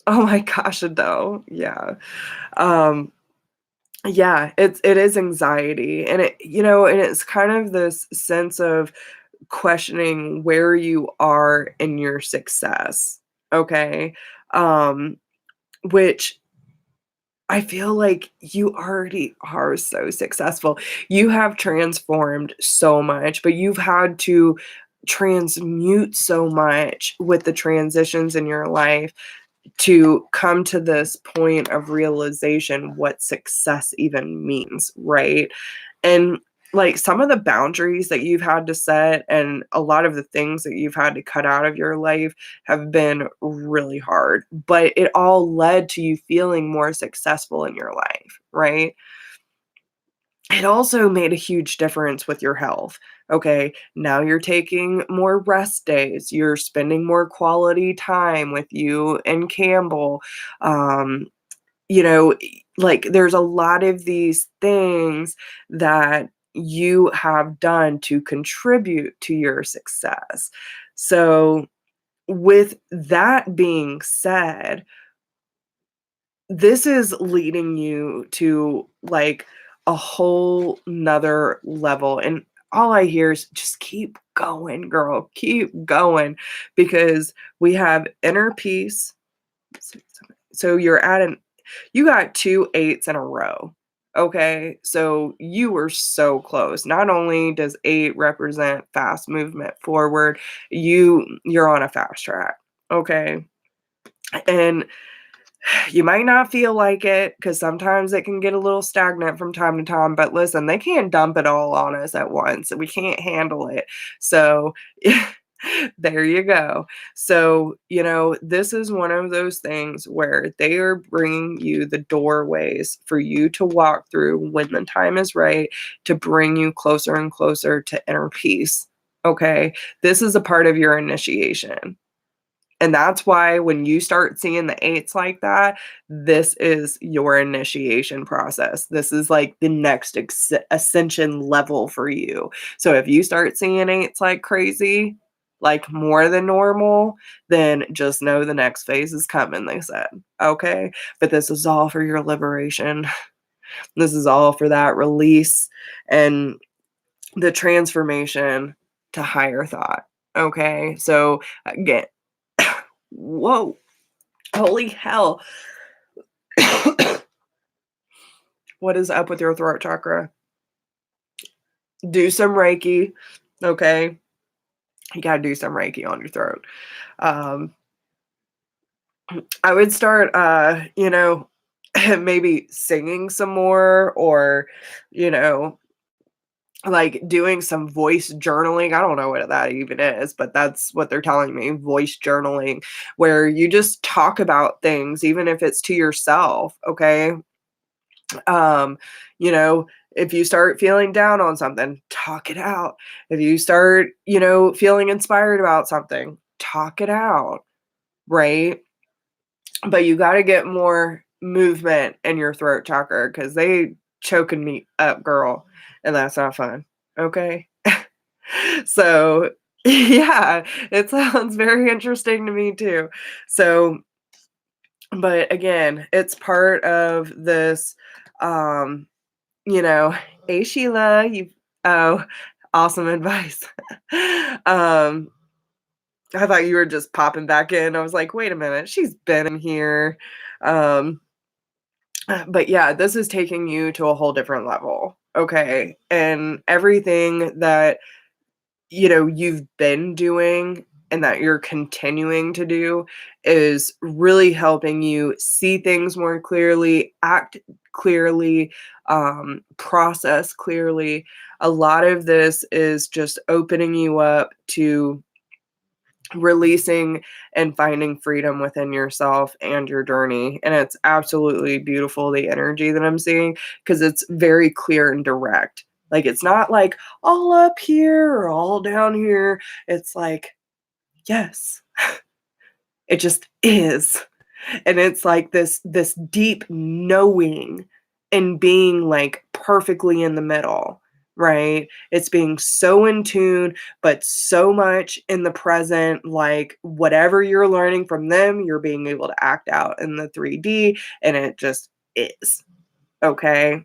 Oh my gosh, no. Yeah. Um, yeah, it is anxiety, and and it's kind of this sense of questioning where you are in your success, okay? Um, which I feel like you already are so successful. You have transformed so much, but you've had to transmute so much with the transitions in your life to come to this point of realization what success even means, right? And like some of the boundaries that you've had to set and a lot of the things that you've had to cut out of your life have been really hard, but it all led to you feeling more successful in your life, right? It also made a huge difference with your health. Okay, now you're taking more rest days. You're spending more quality time with you and Campbell. Um, like there's a lot of these things that you have done to contribute to your success. So, with that being said, this is leading you to like a whole nother level. And all I hear is just keep going, girl, keep going because we have inner peace. So you got 2 8s in a row. Okay. So you were so close. Not only does 8 represent fast movement forward, you're on a fast track. Okay. And you might not feel like it because sometimes it can get a little stagnant from time to time, but listen, they can't dump it all on us at once. We can't handle it. So there you go. So, this is one of those things where they are bringing you the doorways for you to walk through when the time is right to bring you closer and closer to inner peace. Okay. This is a part of your initiation. And that's why when you start seeing the 8s like that, this is your initiation process. This is like the next ascension level for you. So if you start seeing 8s like crazy, like more than normal, then just know the next phase is coming, they said. Okay. But this is all for your liberation. This is all for that release and the transformation to higher thought. Okay. So again, whoa, holy hell. What is up with your throat chakra? Do some Reiki, okay? You gotta do some Reiki on your throat. Um, I would start, maybe singing some more or, you know, like doing some voice journaling. I don't know what that even is, but that's what they're telling me, voice journaling, where you just talk about things, even if it's to yourself, okay? Um, if you start feeling down on something, talk it out. If you start, feeling inspired about something, talk it out, right? But you got to get more movement in your throat chakra because they choking me up, girl, and that's not fun. Okay. So, yeah, it sounds very interesting to me too. So, but again, it's part of this um you know, "Hey, Sheila, you" oh, awesome advice. Um, I thought you were just popping back in. I was like, "Wait a minute, she's been in here." Um, but yeah, this is taking you to a whole different level, okay? And everything that you've been doing and that you're continuing to do is really helping you see things more clearly, act clearly, process clearly. A lot of this is just opening you up to releasing and finding freedom within yourself and your journey. And it's absolutely beautiful, the energy that I'm seeing, because it's very clear and direct. Like, it's not like all up here or all down here. It's like, yes, it just is. And it's like this deep knowing and being like perfectly in the middle. right? It's being so in tune, but so much in the present, like whatever you're learning from them, you're being able to act out in the 3D, and it just is. Okay.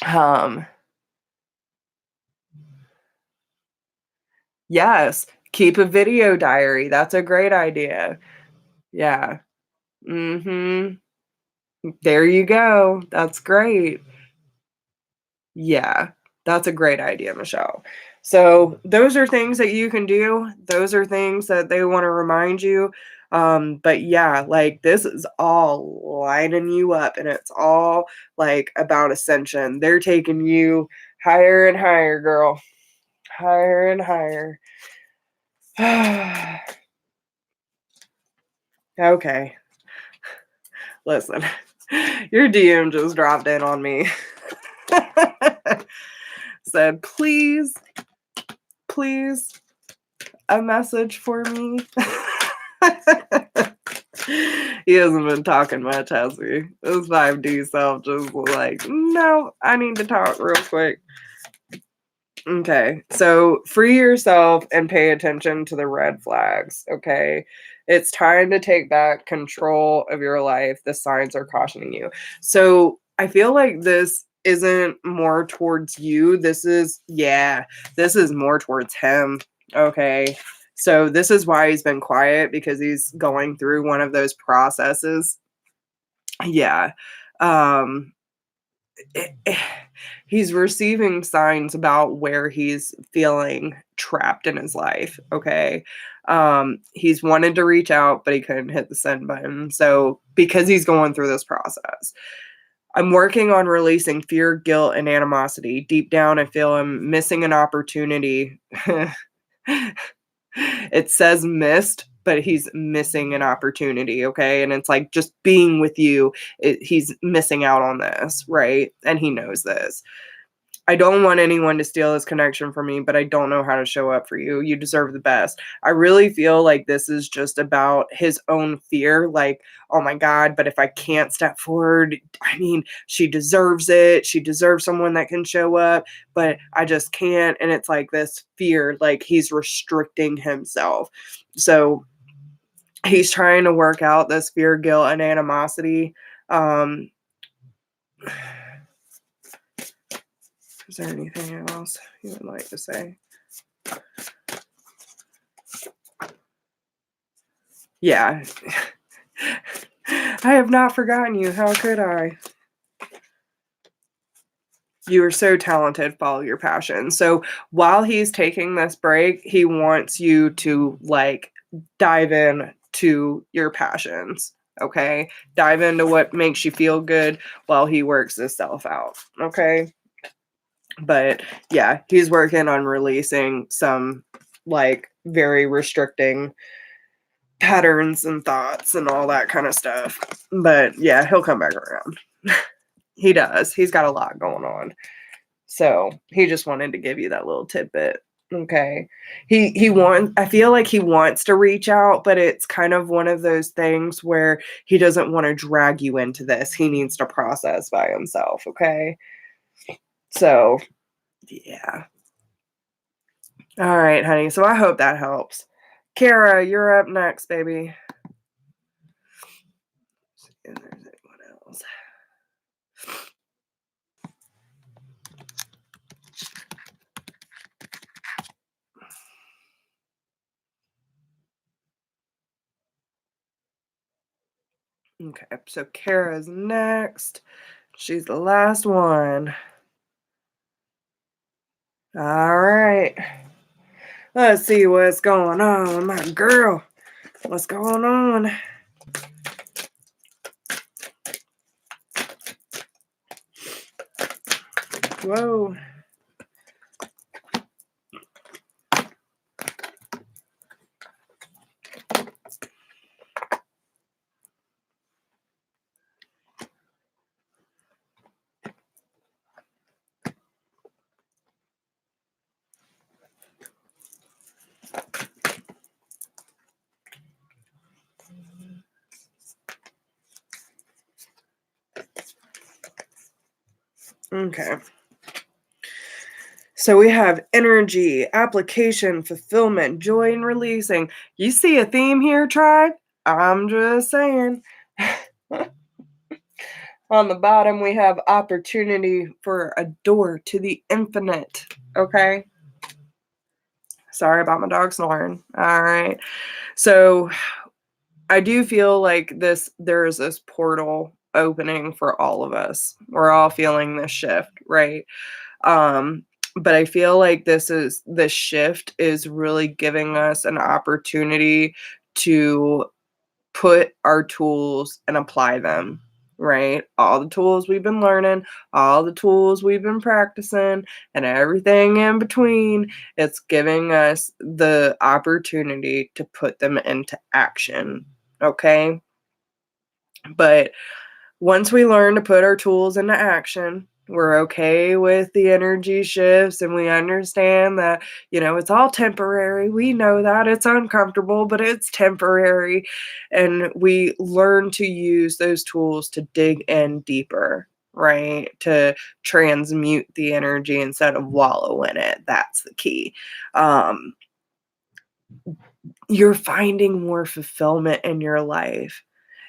Um, yes, keep a video diary. That's a great idea. Yeah. Mhm. There you go. That's great. Yeah, that's a great idea, Michelle. So those are things that you can do. Those are things that they want to remind you. But yeah, like this is all lining you up and it's all like about ascension. They're taking you higher and higher, girl. Higher and higher. Okay, listen. Your DM just dropped in on me. Said, please, please a message for me? He hasn't been talking much, has he? His 5D self just like, no, I need to talk real quick. Okay, so free yourself and pay attention to the red flags, okay? It's time to take back control of your life. The signs are cautioning you. So I feel like this isn't more towards you. This is more towards him, okay? So this is why he's been quiet because he's going through one of those processes. Yeah. Um, it- he's receiving signs about where he's feeling trapped in his life. Okay. He's wanted to reach out, but he couldn't hit the send button. So, because he's going through this process, I'm working on releasing fear, guilt, and animosity. Deep down, I feel I'm missing an opportunity. It says missed, but he's missing an opportunity, okay? And it's like just being with you, he's missing out on this, right? And he knows this. I don't want anyone to steal this connection from me, but I don't know how to show up for you. You deserve the best. I really feel like this is just about his own fear. Like, oh my God, but if I can't step forward, I mean, she deserves it. She deserves someone that can show up, but I just can't. And it's like this fear, like he's restricting himself. So he's trying to work out this fear, guilt, and animosity. Um, is there anything else you would like to say? Yeah. I have not forgotten you. How could I? You are so talented. Follow your passion. So while he's taking this break, he wants you to like dive in to your passions. Okay. Dive into what makes you feel good while he works himself out. Okay. But yeah, he's working on releasing some like very restricting patterns and thoughts and all that kind of stuff. But yeah, he'll come back around. He does. He's got a lot going on. So he just wanted to give you that little tidbit. Okay. He wants, I feel like he wants to reach out, but it's kind of one of those things where he doesn't want to drag you into this. He needs to process by himself. Okay. So yeah. All right, honey. So I hope that helps. Kara, you're up next, baby. See if there's anyone else. Okay, so Kara's next. She's the last one. All right. Let's see what's going on, my girl. What's going on? Whoa. Okay. So we have energy, application, fulfillment, joy, and releasing. You see a theme here, tribe? I'm just saying. On the bottom, we have opportunity for a door to the infinite. Okay. Sorry about my dog snoring. All right. So I do feel like there's this portal opening for all of us. We're all feeling this shift, right? Um, but I feel like this shift is really giving us an opportunity to put our tools and apply them, right? All the tools we've been learning, all the tools we've been practicing, and everything in between, it's giving us the opportunity to put them into action, okay? But once we learn to put our tools into action, we're okay with the energy shifts and we understand that, it's all temporary. We know that it's uncomfortable, but it's temporary. And we learn to use those tools to dig in deeper, right? To transmute the energy instead of wallow in it. That's the key. You're finding more fulfillment in your life,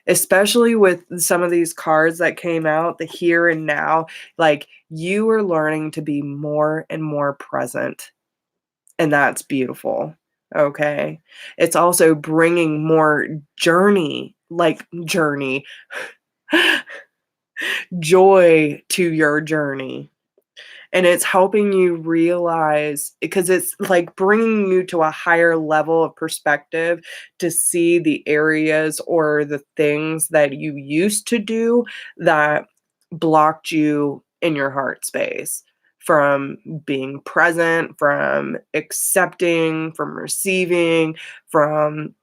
especially with some of these cards that came out, the here and now. Like, you are learning to be more and more present, and that's beautiful. Okay. It's also bringing more journey, joy to your journey. And it's helping you realize, because it's like bringing you to a higher level of perspective to see the areas or the things that you used to do that blocked you in your heart space from being present, from accepting, from receiving, from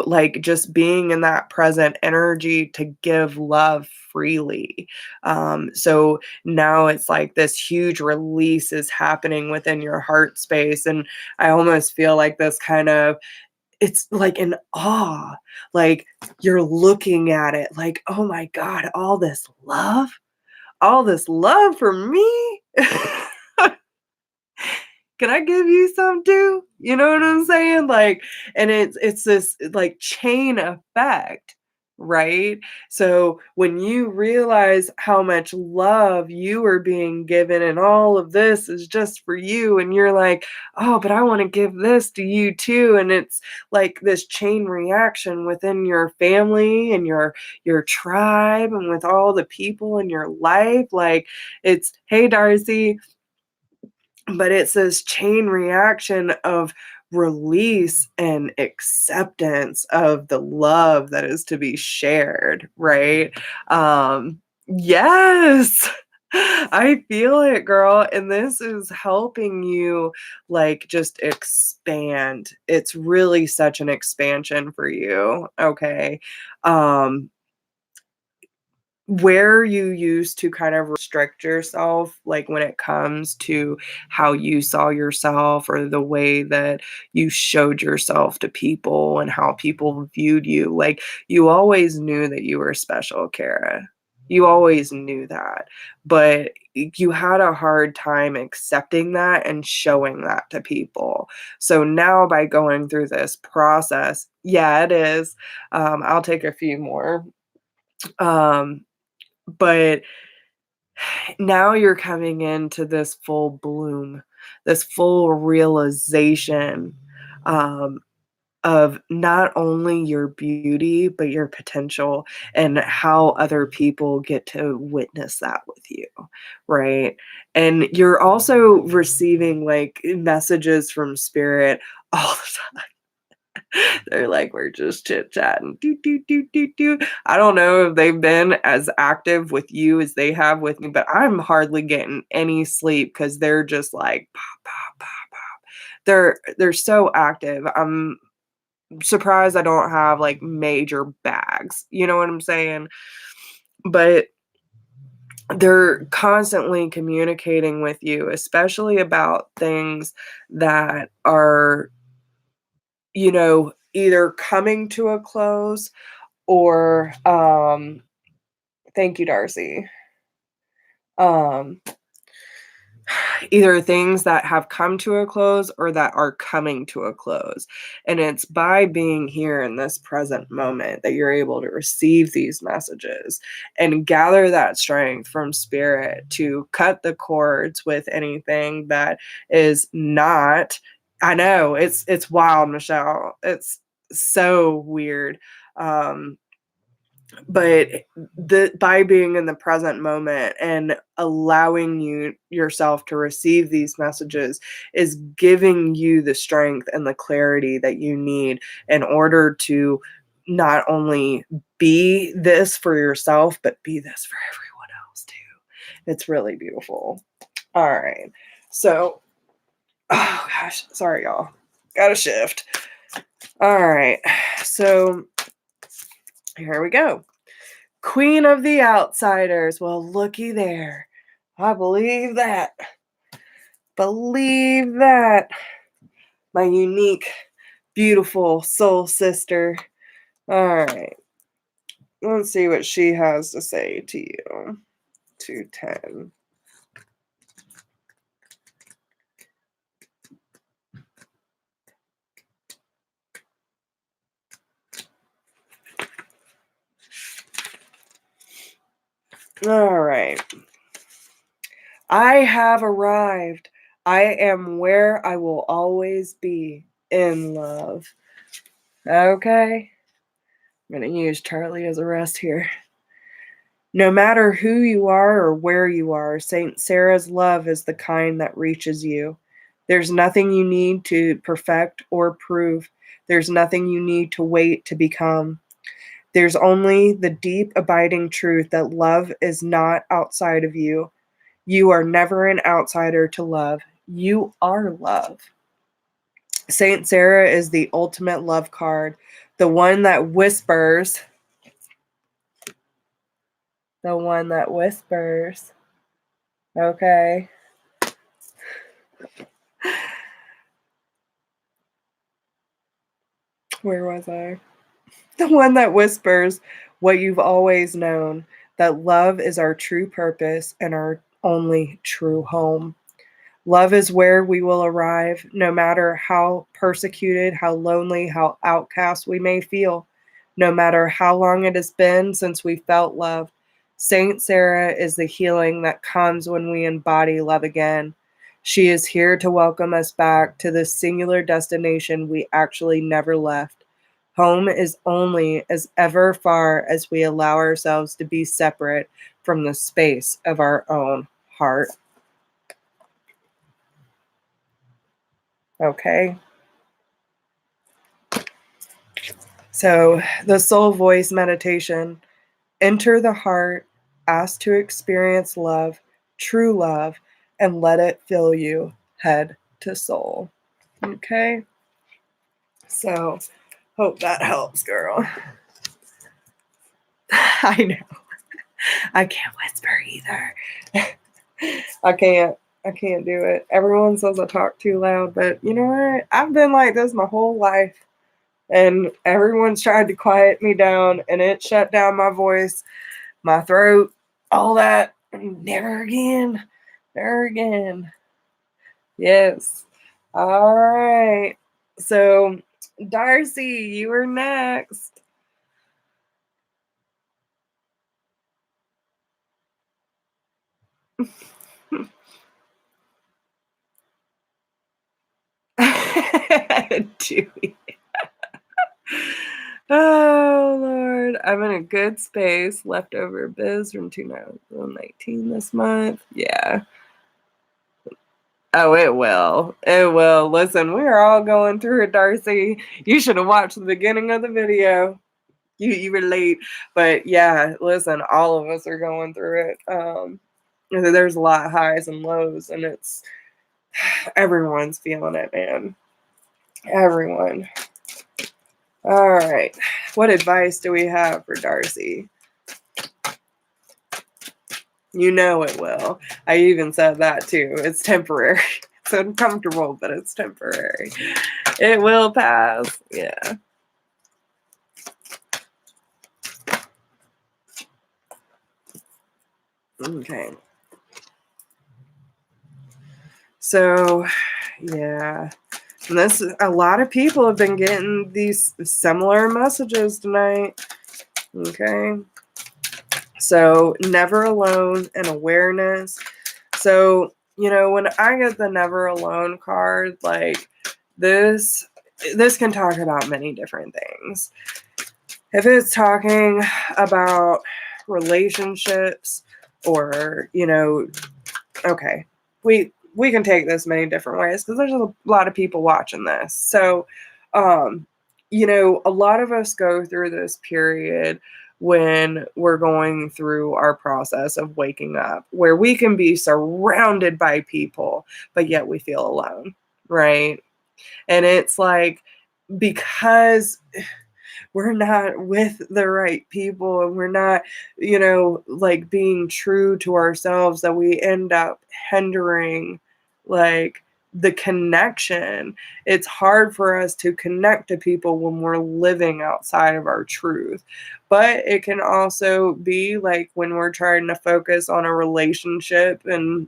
like just being in that present energy to give love freely. So now it's like this huge release is happening within your heart space. And I almost feel like this kind of, it's like an awe, like you're looking at it like, oh my God, all this love for me. Can I give you some too? You know what I'm saying? Like, and it's this like chain effect, right? So when you realize how much love you are being given and all of this is just for you, and you're like, oh, but I want to give this to you too. And it's like this chain reaction within your family and your tribe and with all the people in your life. Like, it's, hey Darcy, but it's this chain reaction of release and acceptance of the love that is to be shared, right? Yes. I feel it, girl. And this is helping you like just expand. It's really such an expansion for you. Okay. Um, where you used to kind of restrict yourself, like when it comes to how you saw yourself or the way that you showed yourself to people and how people viewed you, like you always knew that you were special, Kara. You always knew that, but you had a hard time accepting that and showing that to people. So now by going through this process, yeah, it is. I'll take a few more. Um, but now you're coming into this full bloom, this full realization um, of not only your beauty, but your potential and how other people get to witness that with you, right? And you're also receiving like messages from spirit all the time. They're like, we're just chit chatting. Do, do, do, do, do. I don't know if they've been as active with you as they have with me, but I'm hardly getting any sleep because they're just like pop, pop, pop, pop. They're so active. I'm surprised I don't have like major bags. You know what I'm saying? But they're constantly communicating with you, especially about things that are, either coming to a close or thank you, Darcy. Um either things that have come to a close or that are coming to a close. And it's by being here in this present moment that you're able to receive these messages and gather that strength from spirit to cut the cords with anything that is not. I know it's wild, Michelle. It's so weird. But by being in the present moment and allowing yourself to receive these messages is giving you the strength and the clarity that you need in order to not only be this for yourself but be this for everyone else too. It's really beautiful. All right, so oh gosh, sorry y'all, gotta shift. All right, so here we go. Queen of the Outsiders. Well, looky there. I believe that. Believe that. My unique, beautiful soul sister. All right. Let's see what she has to say to you. 210. All right. I have arrived. I am where I will always be, in love. Okay. I'm going to use Charlie as a rest here. No matter who you are or where you are, Saint Sarah's love is the kind that reaches you. There's nothing you need to perfect or prove. There's nothing you need to wait to become. There's only the deep, abiding truth that love is not outside of you. You are never an outsider to love. You are love. Saint Sarah is the ultimate love card, the one that whispers. The one that whispers. Okay. Where was I? The one that whispers what you've always known, that love is our true purpose and our only true home. Love is where we will arrive, no matter how persecuted, how lonely, how outcast we may feel, no matter how long it has been since we felt love. Saint Sarah is the healing that comes when we embody love again. She is here to welcome us back to this singular destination we actually never left. Home is only as ever far as we allow ourselves to be separate from the space of our own heart. Okay. So, the soul voice meditation: enter the heart, ask to experience love, true love, and let it fill you head to soul. Okay. So, hope that helps, girl. I know. I can't whisper either. I can't do it. Everyone says I talk too loud, but you know what? I've been like this my whole life. And everyone's tried to quiet me down, and it shut down my voice, my throat, all that. Never again. Never again. Yes. All right. So, Darcy, you are next. Dewey. Oh, Lord. I'm in a good space. Leftover biz from 2019 this month. Yeah. Oh, it will. It will. Listen, we're all going through it, Darcy. You should have watched the beginning of the video. You were late. But yeah, listen, all of us are going through it. There's a lot of highs and lows, and it's everyone's feeling it, man. Everyone. All right. What advice do we have for Darcy? You know it will. I even said that too. It's temporary. It's uncomfortable, but it's temporary. It will pass. Yeah. Okay. So, yeah. And this, a lot of people have been getting these similar messages tonight. Okay. So, never alone and awareness. So, when I get the never alone card, like this can talk about many different things. If it's talking about relationships or, okay, we can take this many different ways because there's a lot of people watching this. So, a lot of us go through this period when we're going through our process of waking up, where we can be surrounded by people, but yet we feel alone, right? And it's like, because we're not with the right people and we're not, like being true to ourselves, that we end up hindering like the connection. It's hard for us to connect to people when we're living outside of our truth. But it can also be like when we're trying to focus on a relationship and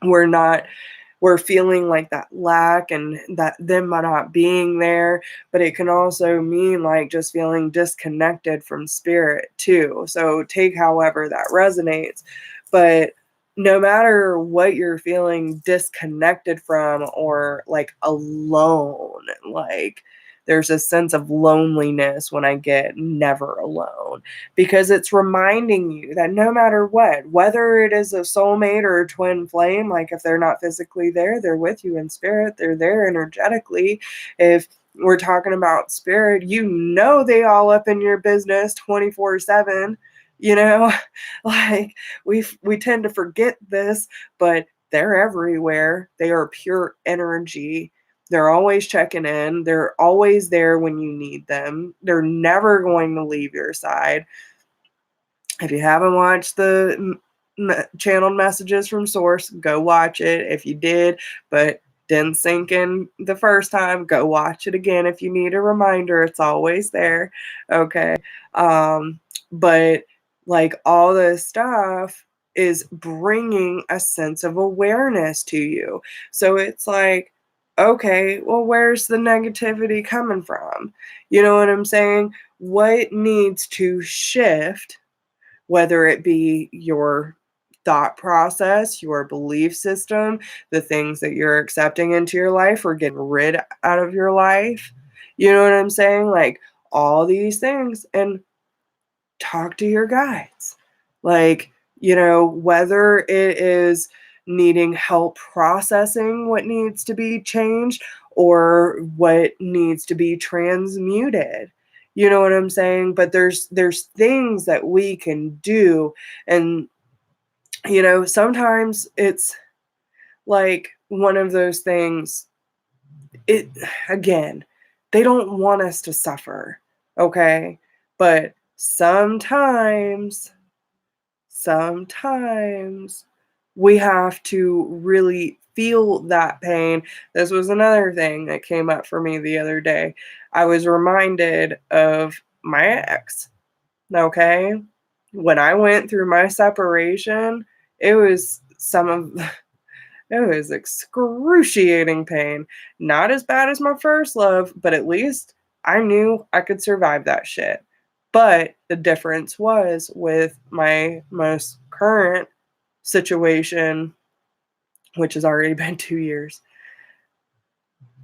we're feeling like that lack and that them not being there, but it can also mean like just feeling disconnected from spirit too. So take however that resonates. But no matter what you're feeling disconnected from or like alone, like there's a sense of loneliness when I get never alone, because it's reminding you that no matter what, whether it is a soulmate or a twin flame, like if they're not physically there, they're with you in spirit, they're there energetically. If we're talking about spirit, they all up in your business 24/7, like we tend to forget this, but they're everywhere. They are pure energy. They're always checking in. They're always there when you need them. They're never going to leave your side. If you haven't watched the channeled messages from Source, go watch it. If you did, but didn't sink in the first time, go watch it again. If you need a reminder, it's always there. Okay. But like all this stuff is bringing a sense of awareness to you. So it's like, okay, well, where's the negativity coming from? You know what I'm saying? What needs to shift, whether it be your thought process, your belief system, the things that you're accepting into your life or getting rid out of your life? You know what I'm saying? Like all these things. And talk to your guides. Like, whether it is needing help processing what needs to be changed or what needs to be transmuted. You know what I'm saying? But there's things that we can do. And, sometimes it's like one of those things, it again, they don't want us to suffer, okay? But sometimes we have to really feel that pain. This was another thing that came up for me the other day. I was reminded of my ex, okay? When I went through my separation, it was it was excruciating pain. Not as bad as my first love, but at least I knew I could survive that shit. But the difference was with my most current situation, which has already been 2 years.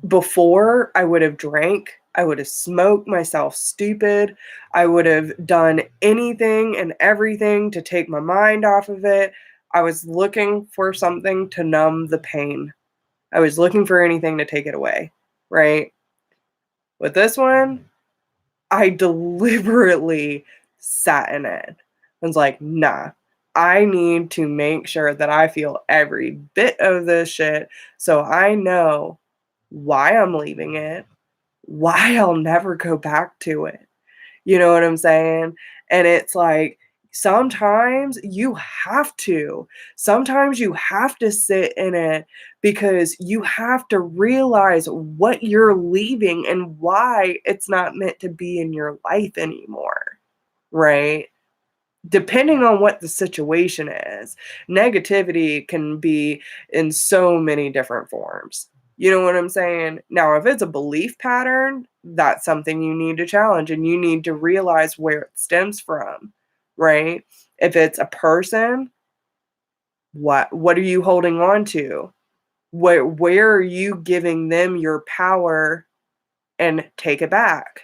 Before, I would have drank, I would have smoked myself stupid, I would have done anything and everything to take my mind off of it. I was looking for something to numb the pain. I was looking for anything to take it away, right? With this one, I deliberately sat in it. I was like, nah, I need to make sure that I feel every bit of this shit so I know why I'm leaving it, why I'll never go back to it. You know what I'm saying? And it's like, sometimes you have to. Sometimes you have to sit in it because you have to realize what you're leaving and why it's not meant to be in your life anymore, right? depending on what the situation is, negativity can be in so many different forms. You know what I'm saying? Now, if it's a belief pattern, that's something you need to challenge and you need to realize where it stems from, right? If it's a person, what are you holding on to? Where are you giving them your power and take it back,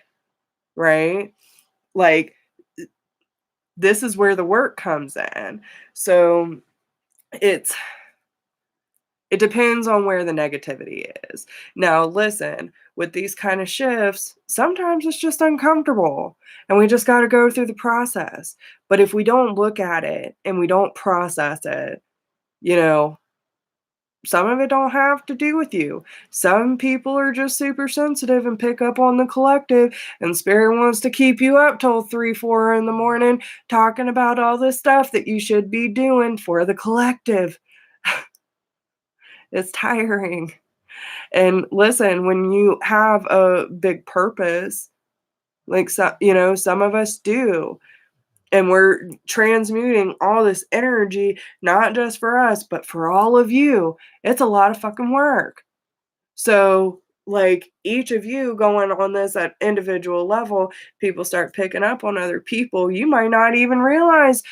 right? Like, this is where the work comes in. So it depends on where the negativity is. Now, listen, with these kind of shifts, sometimes it's just uncomfortable and we just got to go through the process. But if we don't look at it and we don't process it, you know, some of it don't have to do with you. Some people are just super sensitive and pick up on the collective, and spirit wants to keep you up till 3, 4 in the morning talking about all this stuff that you should be doing for the collective. It's tiring. And listen, when you have a big purpose, like some of us do, and we're transmuting all this energy, not just for us, but for all of you, it's a lot of fucking work. So, like, each of you going on this at individual level, people start picking up on other people. You might not even realize,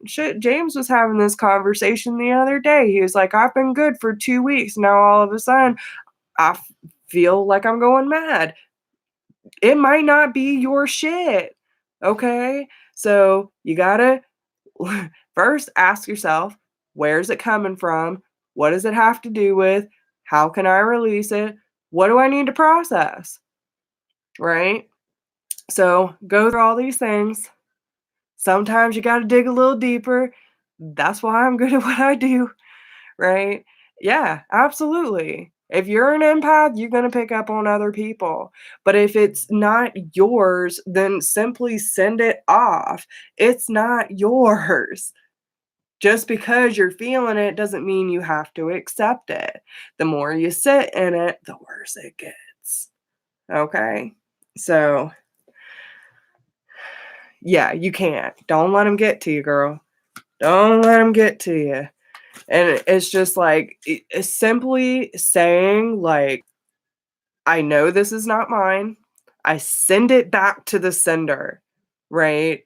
shit. James was having this conversation the other day. He was like, I've been good for 2 weeks. Now, all of a sudden, I feel like I'm going mad. It might not be your shit. Okay. So, you gotta first ask yourself, where's it coming from? What does it have to do with? How can I release it? What do I need to process? Right? So go through all these things. Sometimes you got to dig a little deeper. That's why I'm good at what I do. Right? Yeah, absolutely. If you're an empath, you're going to pick up on other people. But if it's not yours, then simply send it off. It's not yours. Just because you're feeling it doesn't mean you have to accept it. The more you sit in it, the worse it gets. Okay? So, yeah, you can't. Don't let them get to you, girl. Don't let them get to you. And it's just like, it's simply saying, like, I know this is not mine. I send it back to the sender, right?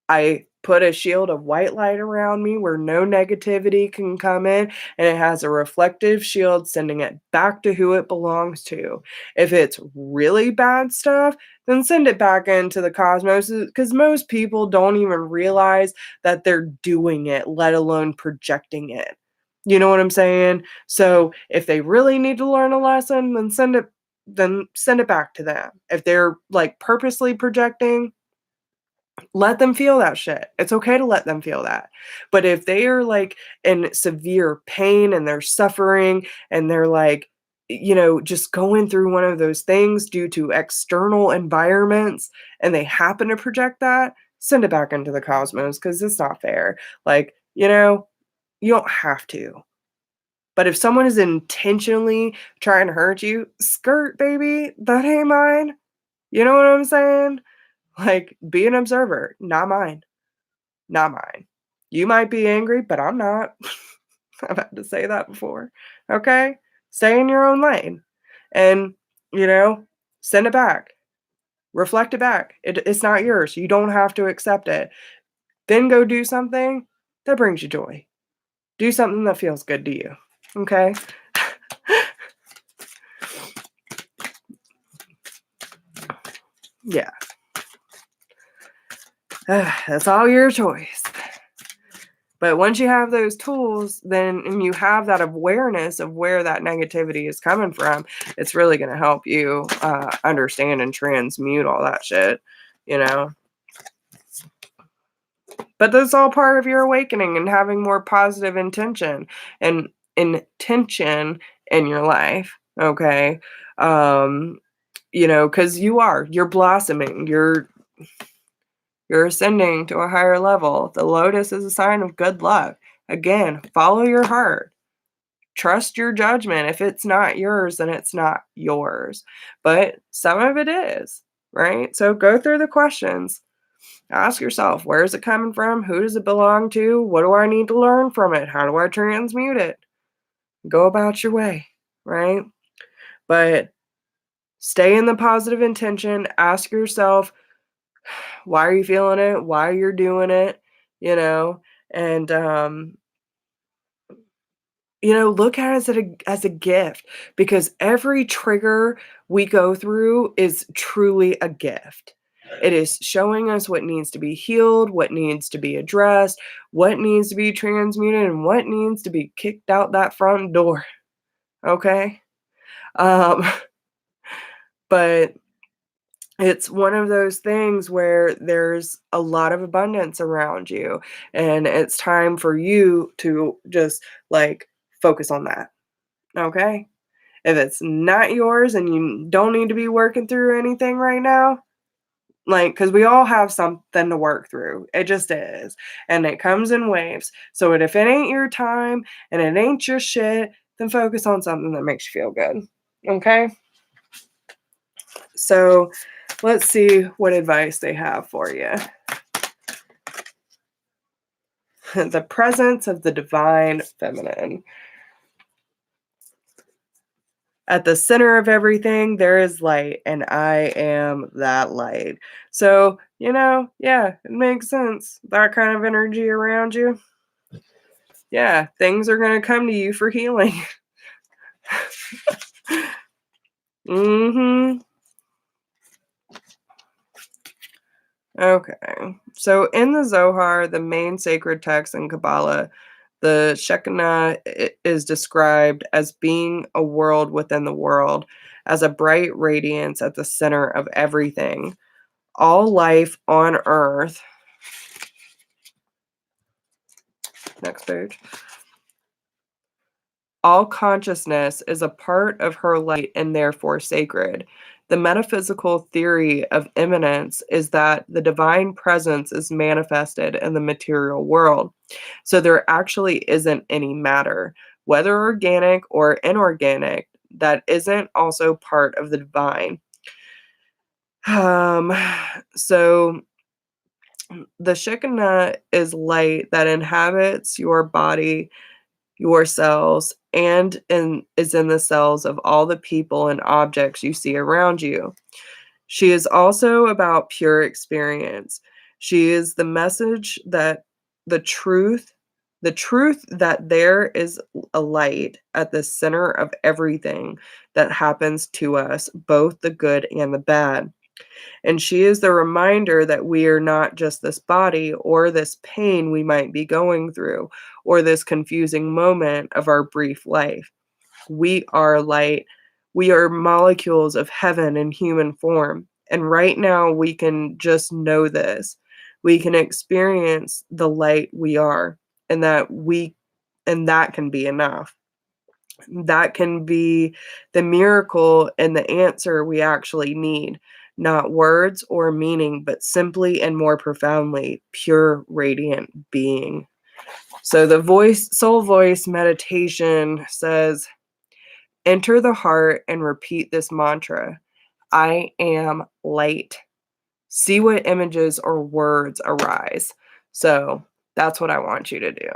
I put a shield of white light around me where no negativity can come in, and it has a reflective shield sending it back to who it belongs to. If it's really bad stuff, then send it back into the cosmos, because most people don't even realize that they're doing it, let alone projecting it. You know what I'm saying? So if they really need to learn a lesson, then send it back to them. If they're like purposely projecting, let them feel that shit. It's okay to let them feel that. But if they are like in severe pain and they're suffering and they're like, just going through one of those things due to external environments and they happen to project that, send it back into the cosmos because it's not fair. Like, you don't have to. But if someone is intentionally trying to hurt you, skirt, baby, that ain't mine. You know what I'm saying? Like, be an observer, not mine. Not mine. You might be angry, but I'm not. I've had to say that before. Okay? Stay in your own lane. And, send it back. Reflect it back. It's not yours. You don't have to accept it. Then go do something that brings you joy. Do something that feels good to you. Okay? Yeah. That's all your choice. But once you have those tools, then and you have that awareness of where that negativity is coming from, it's really going to help you understand and transmute all that shit, But that's all part of your awakening and having more positive intention and intention in your life, okay? Because you're blossoming, you're ascending to a higher level. The lotus is a sign of good luck. Again, follow your heart. Trust your judgment. If it's not yours, then it's not yours. But some of it is, right? So go through the questions. Ask yourself, where is it coming from? Who does it belong to? What do I need to learn from it? How do I transmute it? Go about your way, right? But stay in the positive intention. Ask yourself, why are you feeling it? Why you're doing it? You know, and look at it as a gift, because every trigger we go through is truly a gift. It is showing us what needs to be healed, what needs to be addressed, what needs to be transmuted, and what needs to be kicked out that front door. Okay? Um, but it's one of those things where there's a lot of abundance around you, and it's time for you to just like focus on that. Okay? If it's not yours and you don't need to be working through anything right now, like, because we all have something to work through. It just is. And it comes in waves. So if it ain't your time and it ain't your shit, then focus on something that makes you feel good. Okay? So let's see what advice they have for you. The presence of the divine feminine. At the center of everything, there is light, and I am that light. So, yeah, it makes sense. That kind of energy around you. Yeah, things are going to come to you for healing. Mm-hmm. Okay. So in the Zohar, the main sacred text in Kabbalah, the Shekinah is described as being a world within the world, as a bright radiance at the center of everything. All life on earth. Next page. All consciousness is a part of her light and therefore sacred. The metaphysical theory of immanence is that the divine presence is manifested in the material world. So there actually isn't any matter, whether organic or inorganic, that isn't also part of the divine. So the Shekinah is light that inhabits your body, your cells, and is in the cells of all the people and objects you see around you. She is also about pure experience. She is the message that the truth that there is a light at the center of everything that happens to us, both the good and the bad. And she is the reminder that we are not just this body or this pain we might be going through or this confusing moment of our brief life. We are light. We are molecules of heaven in human form. And right now we can just know this. We can experience the light we are, and that can be enough. That can be the miracle and the answer we actually need. Not words or meaning, but simply and more profoundly, pure, radiant being. So the soul voice meditation says, enter the heart and repeat this mantra. I am light. See what images or words arise. So that's what I want you to do.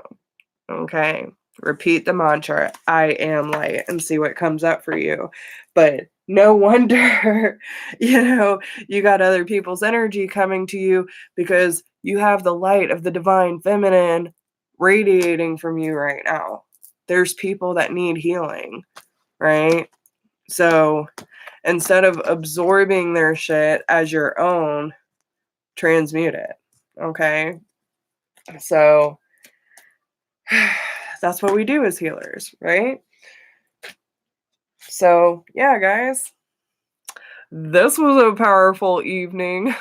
Okay. Repeat the mantra, I am light, and see what comes up for you. But no wonder, you got other people's energy coming to you, because you have the light of the divine feminine radiating from you right now. There's people that need healing, right? So instead of absorbing their shit as your own, transmute it. Okay. So that's what we do as healers, right? So, yeah, guys, this was a powerful evening.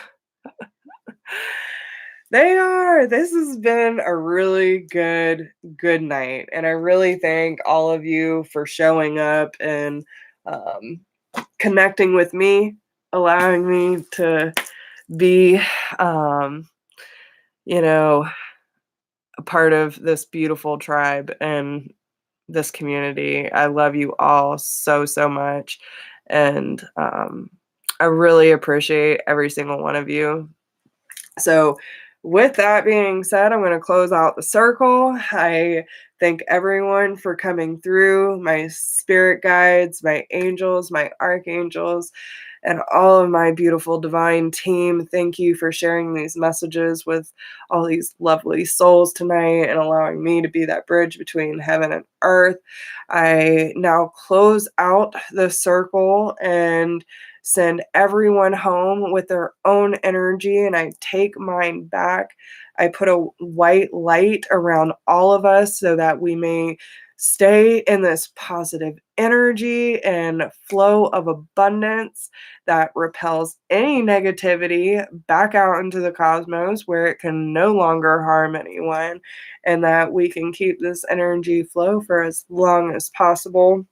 This has been a really good night. And I really thank all of you for showing up and connecting with me, allowing me to be, a part of this beautiful tribe and this community. I love you all so, so much. And I really appreciate every single one of you. So, with that being said, I'm going to close out the circle. I thank everyone for coming through, my spirit guides, my angels, my archangels, and all of my beautiful divine team. Thank you for sharing these messages with all these lovely souls tonight and allowing me to be that bridge between heaven and earth. I now close out the circle and send everyone home with their own energy, and I take mine back. I put a white light around all of us so that we may stay in this positive energy and flow of abundance that repels any negativity back out into the cosmos where it can no longer harm anyone, and that we can keep this energy flow for as long as possible.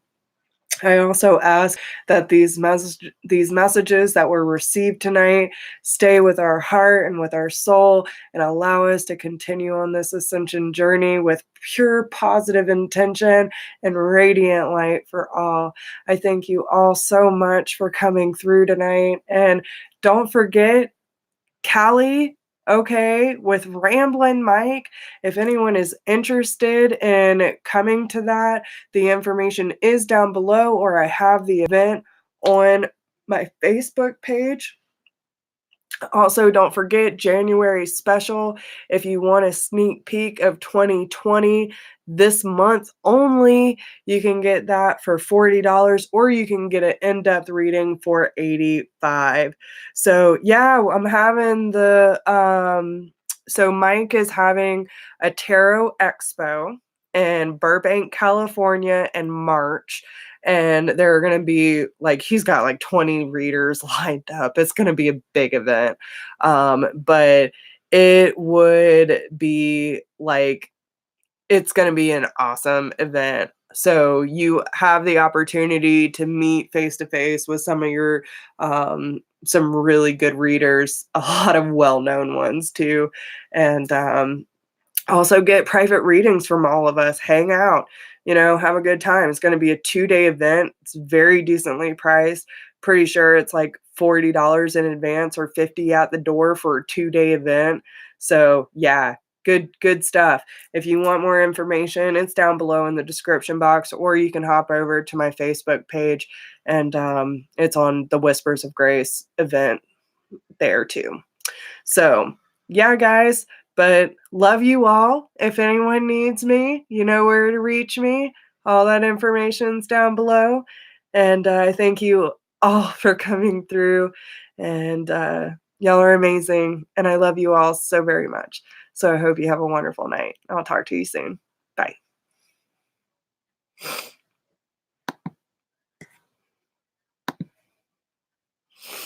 I also ask that these messages that were received tonight stay with our heart and with our soul and allow us to continue on this ascension journey with pure positive intention and radiant light for all. I thank you all so much for coming through tonight. And don't forget, Callie, okay, with Ramblin Mike. If anyone is interested in coming to that, the information is down below, or I have the event on my Facebook page. Also, don't forget January special. If you want a sneak peek of 2020 this month only, you can get that for $40, or you can get an in-depth reading for $85. So yeah, I'm having so Mike is having a tarot expo in Burbank, California in March. And there are going to be he's got like 20 readers lined up. It's going to be a big event. But it would be it's going to be an awesome event. So you have the opportunity to meet face to face with some of your, some really good readers, a lot of well-known ones too. And, also get private readings from all of us, hang out, have a good time. It's going to be a 2-day event. It's very decently priced. Pretty sure it's like $40 in advance or $50 at the door for a 2-day event. So yeah, good stuff. If you want more information, it's down below in the description box, or you can hop over to my Facebook page, and it's on the Whispers of Grace event there too. So yeah, guys, but love you all. If anyone needs me, you know where to reach me. All that information's down below. And I thank you all for coming through. And y'all are amazing. And I love you all so very much. So I hope you have a wonderful night. I'll talk to you soon.